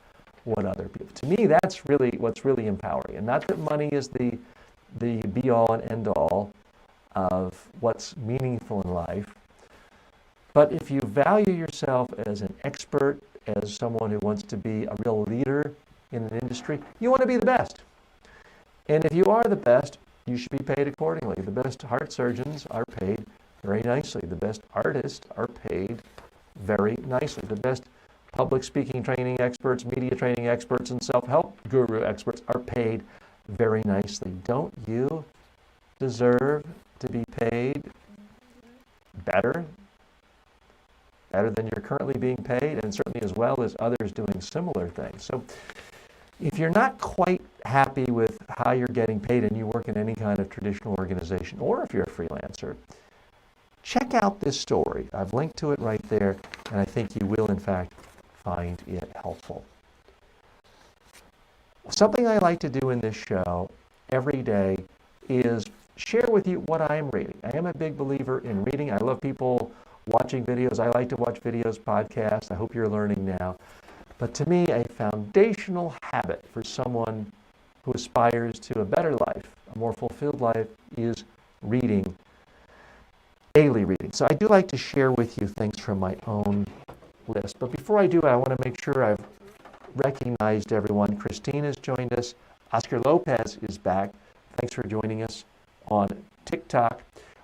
what other people. To me, that's really what's really empowering. And not that money is the be-all and end-all of what's meaningful in life, but if you value yourself as an expert, as someone who wants to be a real leader in an industry, you want to be the best. And if you are the best, you should be paid accordingly. The best heart surgeons are paid very nicely. The best artists are paid very nicely. The best public speaking training experts, media training experts, and self-help guru experts are paid very nicely. Don't you deserve to be paid better than you're currently being paid, and certainly as well as others doing similar things? So if you're not quite happy with how you're getting paid and you work in any kind of traditional organization, or if you're a freelancer, check out this story. I've linked to it right there, and I think you will, in fact, find it helpful. Something I like to do in this show every day is share with you what I'm reading. I am a big believer in reading. I love people watching videos. I like to watch videos, podcasts. I hope you're learning now. But to me, a foundational habit for someone who aspires to a better life, a more fulfilled life, is reading, daily reading. So I do like to share with you things from my own list. But before I do, I want to make sure I've recognized everyone. Christine has joined us. Oscar Lopez is back. Thanks for joining us on TikTok.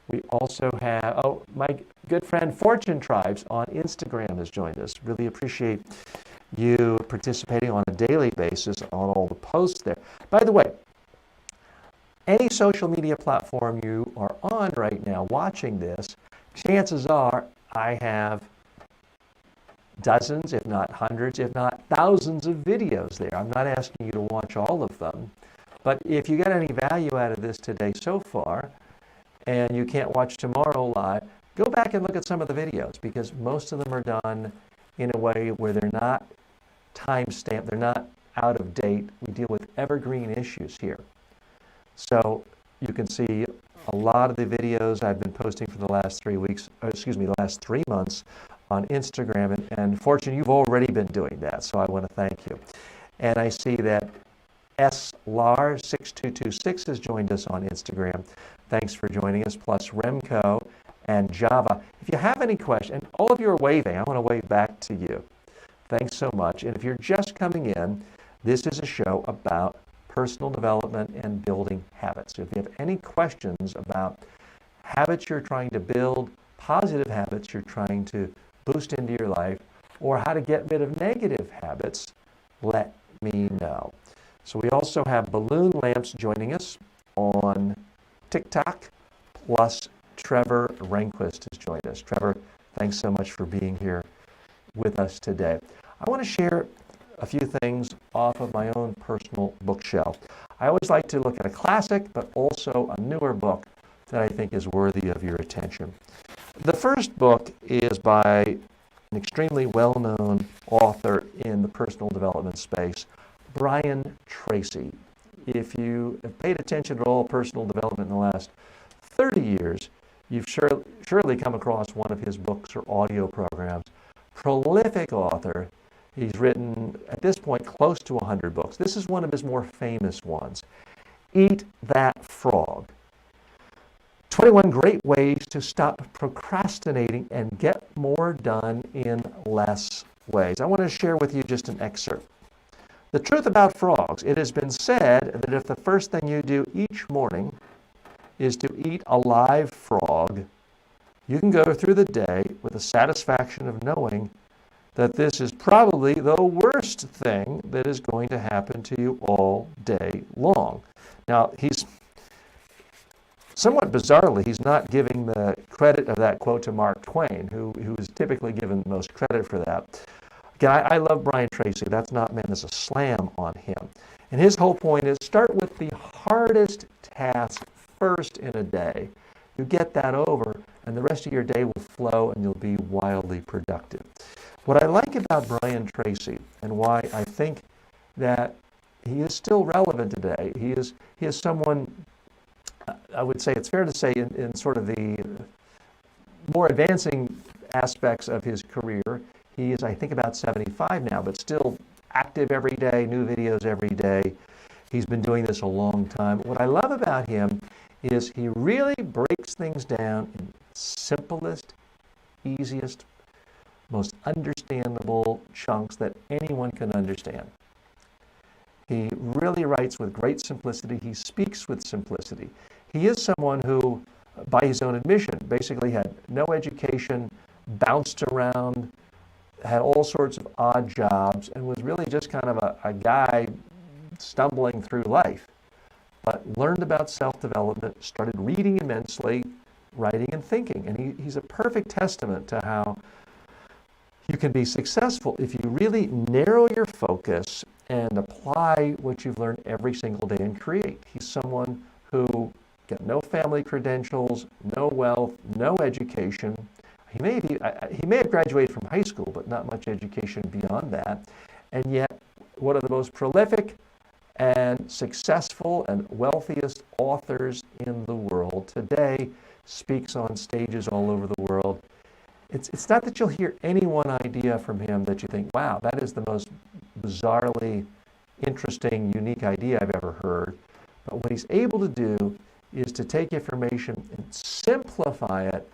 We also have, my good friend Fortune Tribes on Instagram has joined us. Really appreciate you participating on a daily basis on all the posts there. By the way, any social media platform you are on right now watching this, chances are I have dozens, if not hundreds, if not thousands of videos there. I'm not asking you to watch all of them. But if you got any value out of this today so far, and you can't watch tomorrow live, go back and look at some of the videos, because most of them are done in a way where they're not time-stamped, they're not out of date. We deal with evergreen issues here. So you can see a lot of the videos I've been posting for the last the last 3 months on Instagram. And Fortune, you've already been doing that, so I want to thank you. And I see that SLAR6226 has joined us on Instagram. Thanks for joining us, plus Remco and Java. If you have any questions, and all of you are waving, I want to wave back to you. Thanks so much. And if you're just coming in, this is a show about personal development and building habits. So if you have any questions about habits you're trying to build, positive habits you're trying to boost into your life, or how to get rid of negative habits, let me know. So we also have Balloon Lamps joining us on TikTok, plus Trevor Rehnquist has joined us. Trevor, thanks so much for being here with us today. I want to share a few things off of my own personal bookshelf. I always like to look at a classic, but also a newer book that I think is worthy of your attention. The first book is by an extremely well-known author in the personal development space, Brian Tracy. If you have paid attention to all personal development in the last 30 years, you've surely come across one of his books or audio programs. Prolific author. He's written, at this point, close to 100 books. This is one of his more famous ones. Eat That Frog. 21 great ways to stop procrastinating and get more done in less ways. I want to share with you just an excerpt. The truth about frogs, it has been said that if the first thing you do each morning is to eat a live frog, you can go through the day with the satisfaction of knowing that this is probably the worst thing that is going to happen to you all day long. Now, he's somewhat bizarrely, he's not giving the credit of that quote to Mark Twain, who is typically given the most credit for that. Again, I love Brian Tracy. That's not meant as a slam on him. And his whole point is start with the hardest task first in a day. You get that over, and the rest of your day will flow, and you'll be wildly productive. What I like about Brian Tracy, and why I think that he is still relevant today, he is someone, I would say it's fair to say, in sort of the more advancing aspects of his career. He is, I think, about 75 now, but still active every day, new videos every day. He's been doing this a long time. What I love about him is he really breaks things down in simplest, easiest, most understandable chunks that anyone can understand. He really writes with great simplicity. He speaks with simplicity. He is someone who, by his own admission, basically had no education, bounced around, had all sorts of odd jobs, and was really just kind of a guy stumbling through life, but learned about self-development, started reading immensely, writing and thinking. And he's a perfect testament to how you can be successful if you really narrow your focus and apply what you've learned every single day and create. He's someone who got no family credentials, no wealth, no education. He may have graduated from high school, but not much education beyond that. And yet, one of the most prolific and successful and wealthiest authors in the world today, speaks on stages all over the world. It's not that you'll hear any one idea from him that you think, wow, that is the most bizarrely interesting, unique idea I've ever heard. But what he's able to do is to take information and simplify it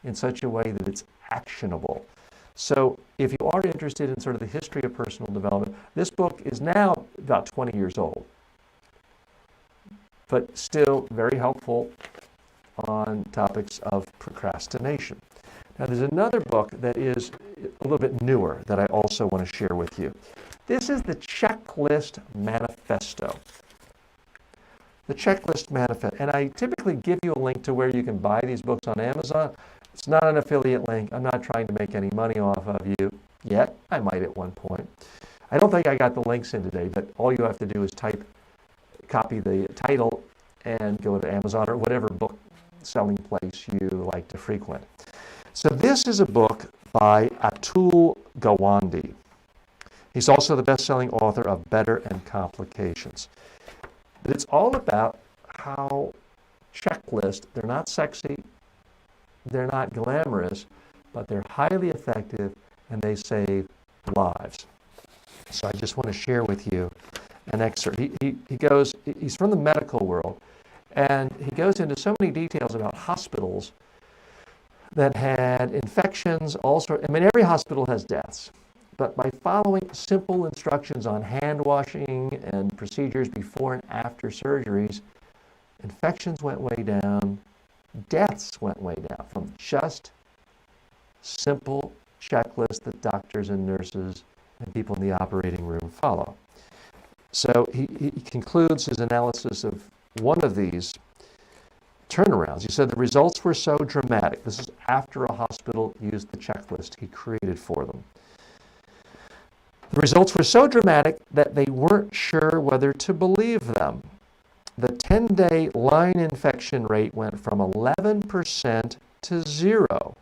in such a way that it's actionable. So if you are interested in sort of the history of personal development, this book is now about 20 years old, but still very helpful on topics of procrastination. Now there's another book that is a little bit newer that I also want to share with you. This is the Checklist Manifesto. The Checklist Manifesto. And I typically give you a link to where you can buy these books on Amazon. It's not an affiliate link. I'm not trying to make any money off of you yet. I might at one point. I don't think I got the links in today, but all you have to do is copy the title and go to Amazon or whatever book selling place you like to frequent. So this is a book by Atul Gawande. He's also the best-selling author of Better and Complications. But it's all about how checklists, they're not sexy, they're not glamorous, but they're highly effective and they save lives. So I just want to share with you an excerpt. He's from the medical world, and he goes into so many details about hospitals that had infections, every hospital has deaths. But by following simple instructions on hand washing and procedures before and after surgeries, infections went way down, deaths went way down from just simple checklists that doctors and nurses and people in the operating room follow. So he concludes his analysis of one of these turnarounds. He said the results were so dramatic. This is after a hospital used the checklist he created for them. The results were so dramatic that they weren't sure whether to believe them. The 10-day line infection rate went from 11% to 0.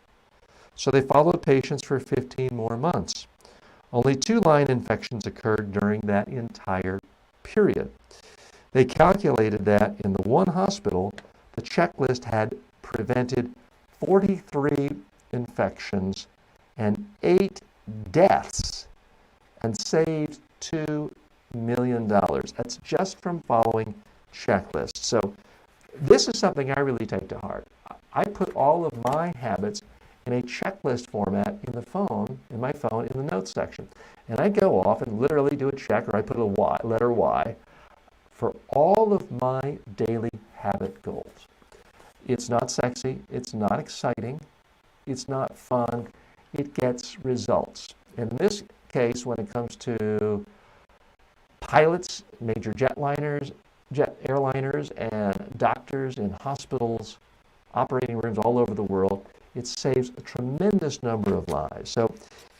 So they followed patients for 15 more months. Only 2 line infections occurred during that entire period. They calculated that in the one hospital, the checklist had prevented 43 infections and 8 deaths and saved $2 million. That's just from following checklists. So this is something I really take to heart. I put all of my habits in a checklist format in my phone, in the notes section. And I go off and literally do a check, or I put a letter Y, for all of my daily habit goals. It's not sexy, it's not exciting, it's not fun, it gets results. In this case, when it comes to pilots, major jet airliners, and doctors in hospitals, operating rooms all over the world, it saves a tremendous number of lives. So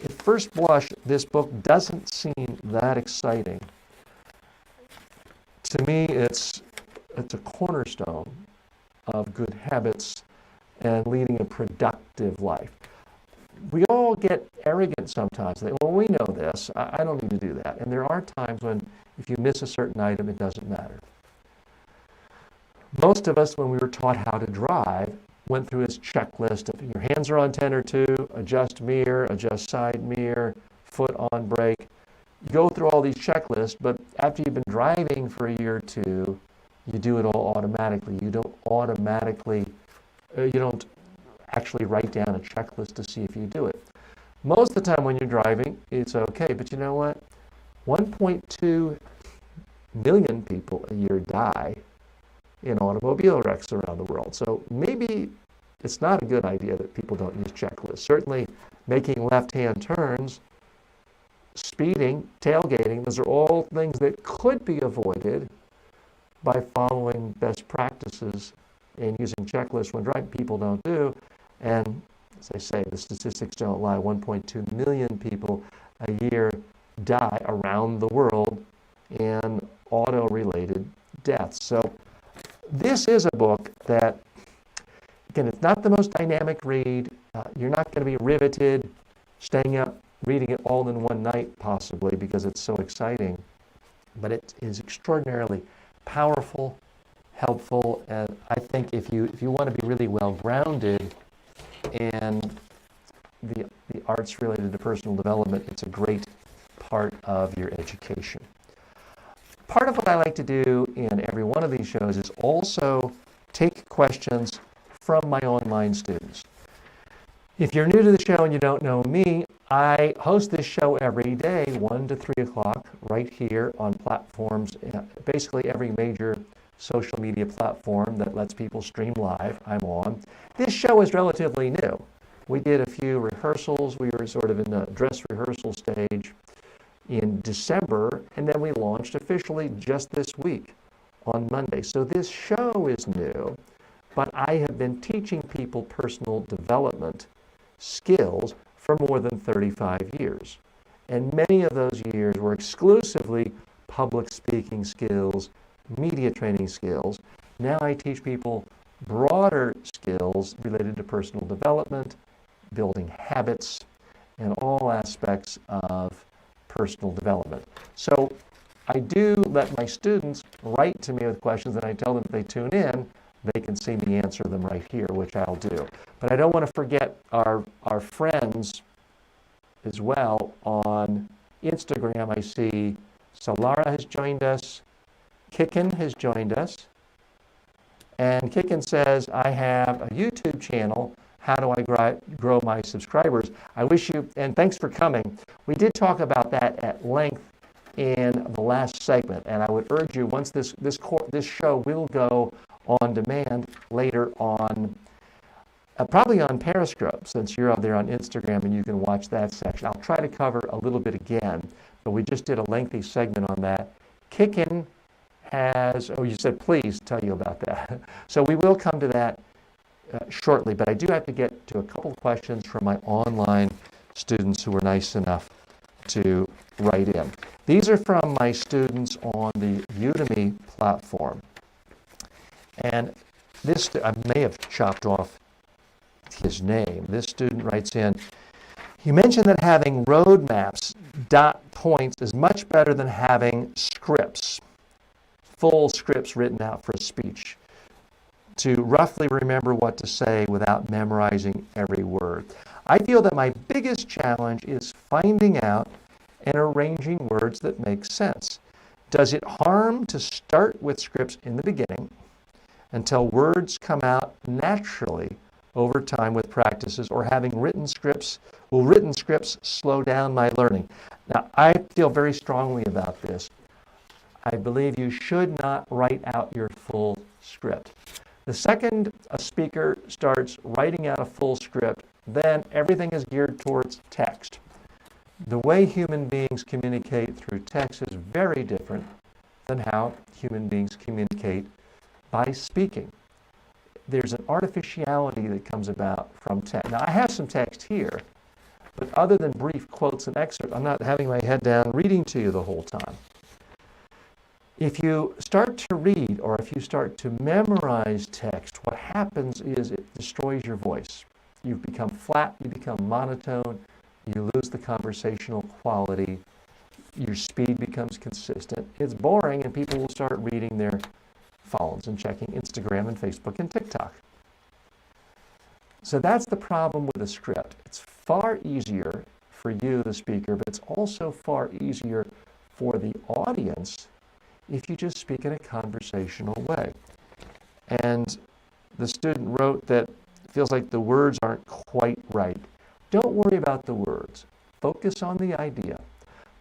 at first blush, this book doesn't seem that exciting. To me, it's a cornerstone of good habits and leading a productive life. We all get arrogant sometimes. Well, we know this. I don't need to do that. And there are times when if you miss a certain item, it doesn't matter. Most of us, when we were taught how to drive, went through his checklist of your hands are on 10 or 2, adjust mirror, adjust side mirror, foot on brake. You go through all these checklists, but after you've been driving for a year or two, you do it all automatically. You don't actually write down a checklist to see if you do it. Most of the time when you're driving, it's okay, but you know what? 1.2 million people a year die in automobile wrecks around the world. So maybe it's not a good idea that people don't use checklists. Certainly making left-hand turns, speeding, tailgating, those are all things that could be avoided by following best practices and using checklists when driving. People don't do. And as I say, the statistics don't lie. 1.2 million people a year die around the world in auto-related deaths. So this is a book that, again, it's not the most dynamic read. You're not going to be riveted, staying up, reading it all in one night, possibly, because it's so exciting. But it is extraordinarily powerful, helpful, and I think if you want to be really well grounded in the arts related to personal development, it's a great part of your education. Part of what I like to do in every one of these shows is also take questions from my online students. If you're new to the show and you don't know me, I host this show every day, 1 to 3 o'clock, right here on platforms, basically every major social media platform that lets people stream live, I'm on. This show is relatively new. We did a few rehearsals. We were sort of in the dress rehearsal stage in December, and then we launched officially just this week on Monday. So this show is new, but I have been teaching people personal development skills for more than 35 years. And many of those years were exclusively public speaking skills, media training skills. Now I teach people broader skills related to personal development, building habits, and all aspects of personal development. So I do let my students write to me with questions, and I tell them if they tune in, they can see me answer them right here, which I'll do. But I don't want to forget our friends as well on Instagram. I see Solara has joined us. Kicken has joined us. And Kicken says, I have a YouTube channel. How do I grow my subscribers? I wish you, and thanks for coming. We did talk about that at length in the last segment, and I would urge you, once this show will go on demand later on, probably on Periscope, since you're out there on Instagram and you can watch that section. I'll try to cover a little bit again, but we just did a lengthy segment on that. Kicken has, oh, you said please tell you about that. So we will come to that shortly, but I do have to get to a couple of questions from my online students who were nice enough to write in. These are from my students on the Udemy platform. And this, I may have chopped off his name. This student writes in, you mentioned that having roadmaps, dot points, is much better than having scripts, full scripts written out for a speech, to roughly remember what to say without memorizing every word. I feel that my biggest challenge is finding out and arranging words that make sense. Does it harm to start with scripts in the beginning until words come out naturally over time with practices, or having written scripts, will written scripts slow down my learning? Now, I feel very strongly about this. I believe you should not write out your full script. The second a speaker starts writing out a full script, then everything is geared towards text. The way human beings communicate through text is very different than how human beings communicate by speaking. There's an artificiality that comes about from text. Now, I have some text here, but other than brief quotes and excerpts, I'm not having my head down reading to you the whole time. If you start to read, or if you start to memorize text, what happens is it destroys your voice. You become flat, you become monotone, you lose the conversational quality, your speed becomes consistent. It's boring, and people will start reading their phones and checking Instagram and Facebook and TikTok. So that's the problem with a script. It's far easier for you, the speaker, but it's also far easier for the audience if you just speak in a conversational way. And the student wrote that it feels like the words aren't quite right. Don't worry about the words. Focus on the idea.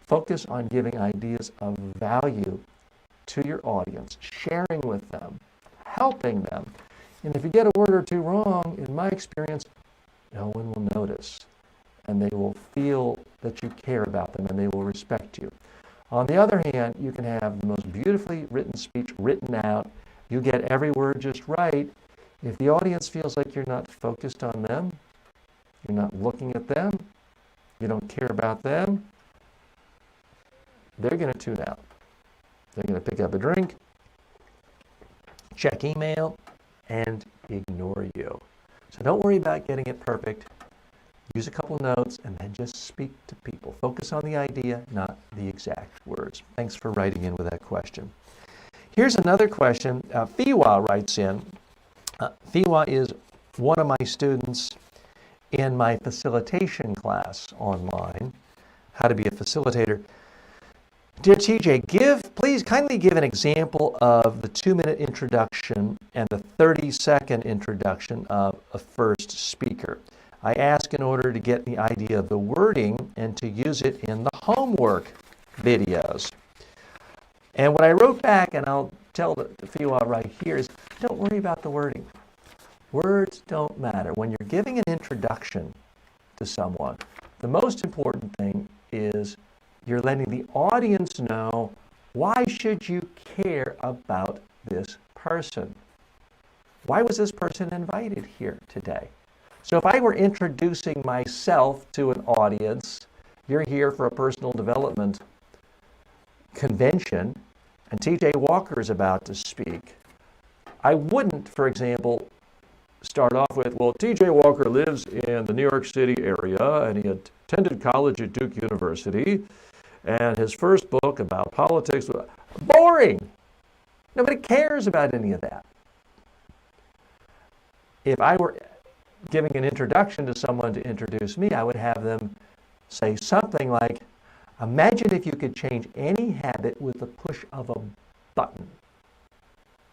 Focus on giving ideas of value to your audience, sharing with them, helping them. And if you get a word or two wrong, in my experience, no one will notice. And they will feel that you care about them, and they will respect you. On the other hand, you can have the most beautifully written speech written out. You get every word just right. If the audience feels like you're not focused on them, you're not looking at them, you don't care about them, they're going to tune out. They're going to pick up a drink, check email, and ignore you. So don't worry about getting it perfect. Use a couple notes, and then just speak to people. Focus on the idea, not the exact words. Thanks for writing in with that question. Here's another question. Fiwa writes in. Fiwa is one of my students in my facilitation class online, How to Be a Facilitator. Dear TJ, please kindly give an example of the 2-minute introduction and the 30-second introduction of a first speaker. I ask in order to get the idea of the wording and to use it in the homework videos. And what I wrote back, and I'll tell the Fiwa right here, is don't worry about the wording. Words don't matter. When you're giving an introduction to someone, the most important thing is you're letting the audience know, why should you care about this person? Why was this person invited here today? So if I were introducing myself to an audience, you're here for a personal development convention, and TJ Walker is about to speak, I wouldn't, for example, start off with, well, TJ Walker lives in the New York City area, and he attended college at Duke University, and his first book about politics was boring. Nobody cares about any of that. If I were giving an introduction to someone to introduce me, I would have them say something like, imagine if you could change any habit with the push of a button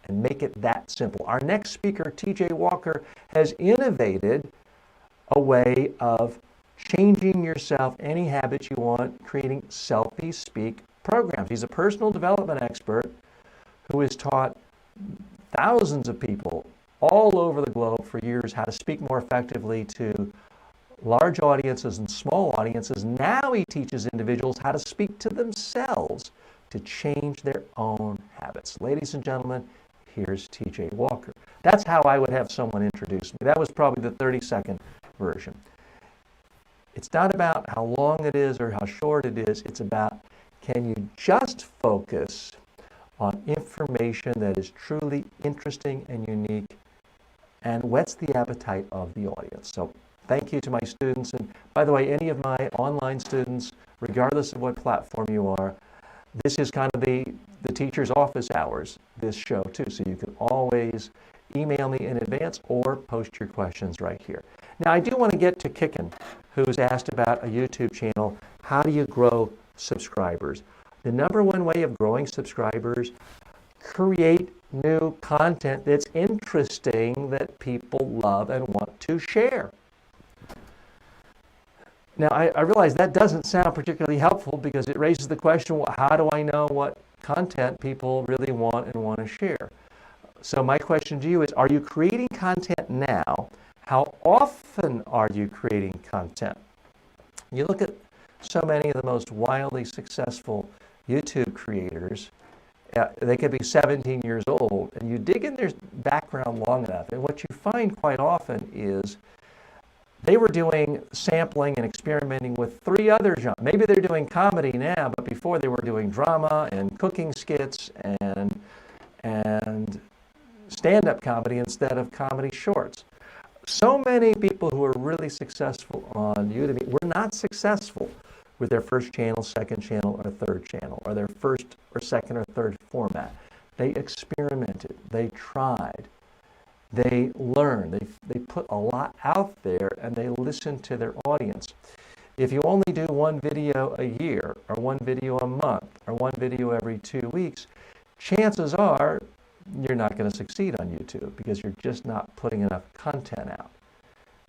and make it that simple. Our next speaker, TJ Walker, has innovated a way of changing yourself, any habits you want, creating Selfie Speak programs. He's a personal development expert who has taught thousands of people all over the globe for years how to speak more effectively to large audiences and small audiences. Now he teaches individuals how to speak to themselves to change their own habits. Ladies and gentlemen, here's TJ Walker. That's how I would have someone introduce me. That was probably the 30-second version. It's not about how long it is or how short it is. It's about, can you just focus on information that is truly interesting and unique and whets the appetite of the audience. So thank you to my students. And by the way, any of my online students, regardless of what platform you are, this is kind of the teacher's office hours, this show too. So you can always email me in advance or post your questions right here. Now I do want to get to Kicken, who's asked about a YouTube channel. How do you grow subscribers? The number one way of growing subscribers, create new content that's interesting, that people love and want to share. Now, I realize that doesn't sound particularly helpful because it raises the question, well, how do I know what content people really want and want to share? So my question to you is, are you creating content now? How often are you creating content? You look at so many of the most wildly successful YouTube creators, they could be 17 years old, and you dig in their background long enough, and what you find quite often is they were doing sampling and experimenting with 3 other genres. Maybe they're doing comedy now, but before they were doing drama and cooking skits and stand-up comedy instead of comedy shorts. So many people who are really successful on Udemy were not successful with their first channel, second channel, or third channel, or their first or second or third format. They experimented, they tried, they learned, they put a lot out there, and they listened to their audience. If you only do one video a year, or one video a month, or one video every 2 weeks, chances are you're not going to succeed on YouTube because you're just not putting enough content out.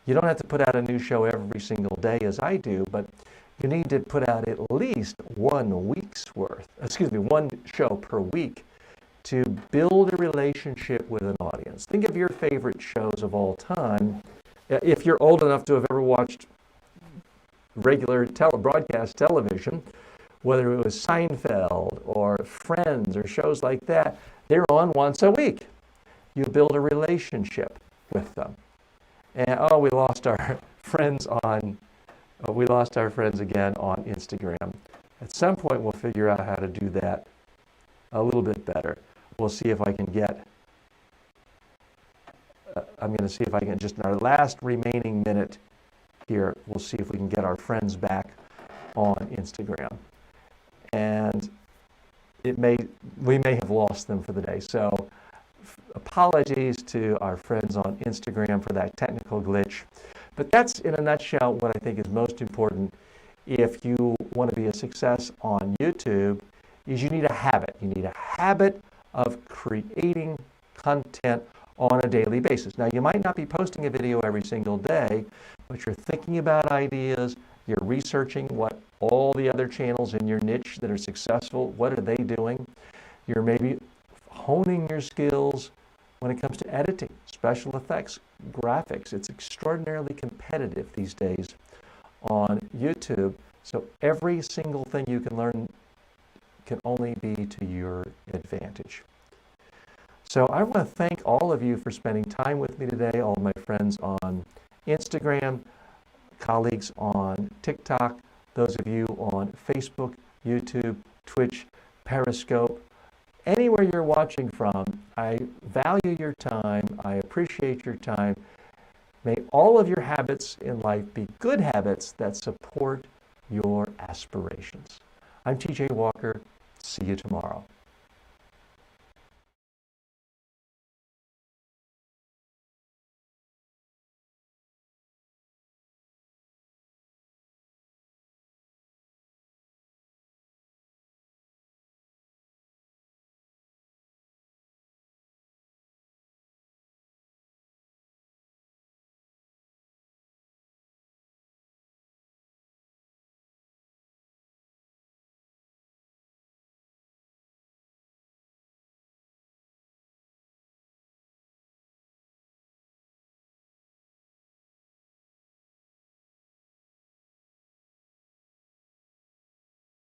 You don't have to put out a new show every single day as I do, but you need to put out at least one show per week to build a relationship with an audience. Think of your favorite shows of all time. If you're old enough to have ever watched regular broadcast television, whether it was Seinfeld or Friends or shows like that, they're on once a week. You build a relationship with them. And we lost our friends again on Instagram. At some point, we'll figure out how to do that a little bit better. We'll see if I can get, I'm going to see if I can, just in our last remaining minute here, we'll see if we can get our friends back on Instagram. And we may have lost them for the day. So apologies to our friends on Instagram for that technical glitch. But that's, in a nutshell, what I think is most important if you want to be a success on YouTube, is you need a habit. You need a habit of creating content on a daily basis. Now, you might not be posting a video every single day, but you're thinking about ideas, you're researching what all the other channels in your niche that are successful, what are they doing? You're maybe honing your skills when it comes to editing, special effects, graphics. It's extraordinarily competitive these days on YouTube. So every single thing you can learn can only be to your advantage. So I want to thank all of you for spending time with me today, all my friends on Instagram, colleagues on TikTok, those of you on Facebook, YouTube, Twitch, Periscope, anywhere you're watching from. I value your time. I appreciate your time. May all of your habits in life be good habits that support your aspirations. I'm TJ Walker. See you tomorrow.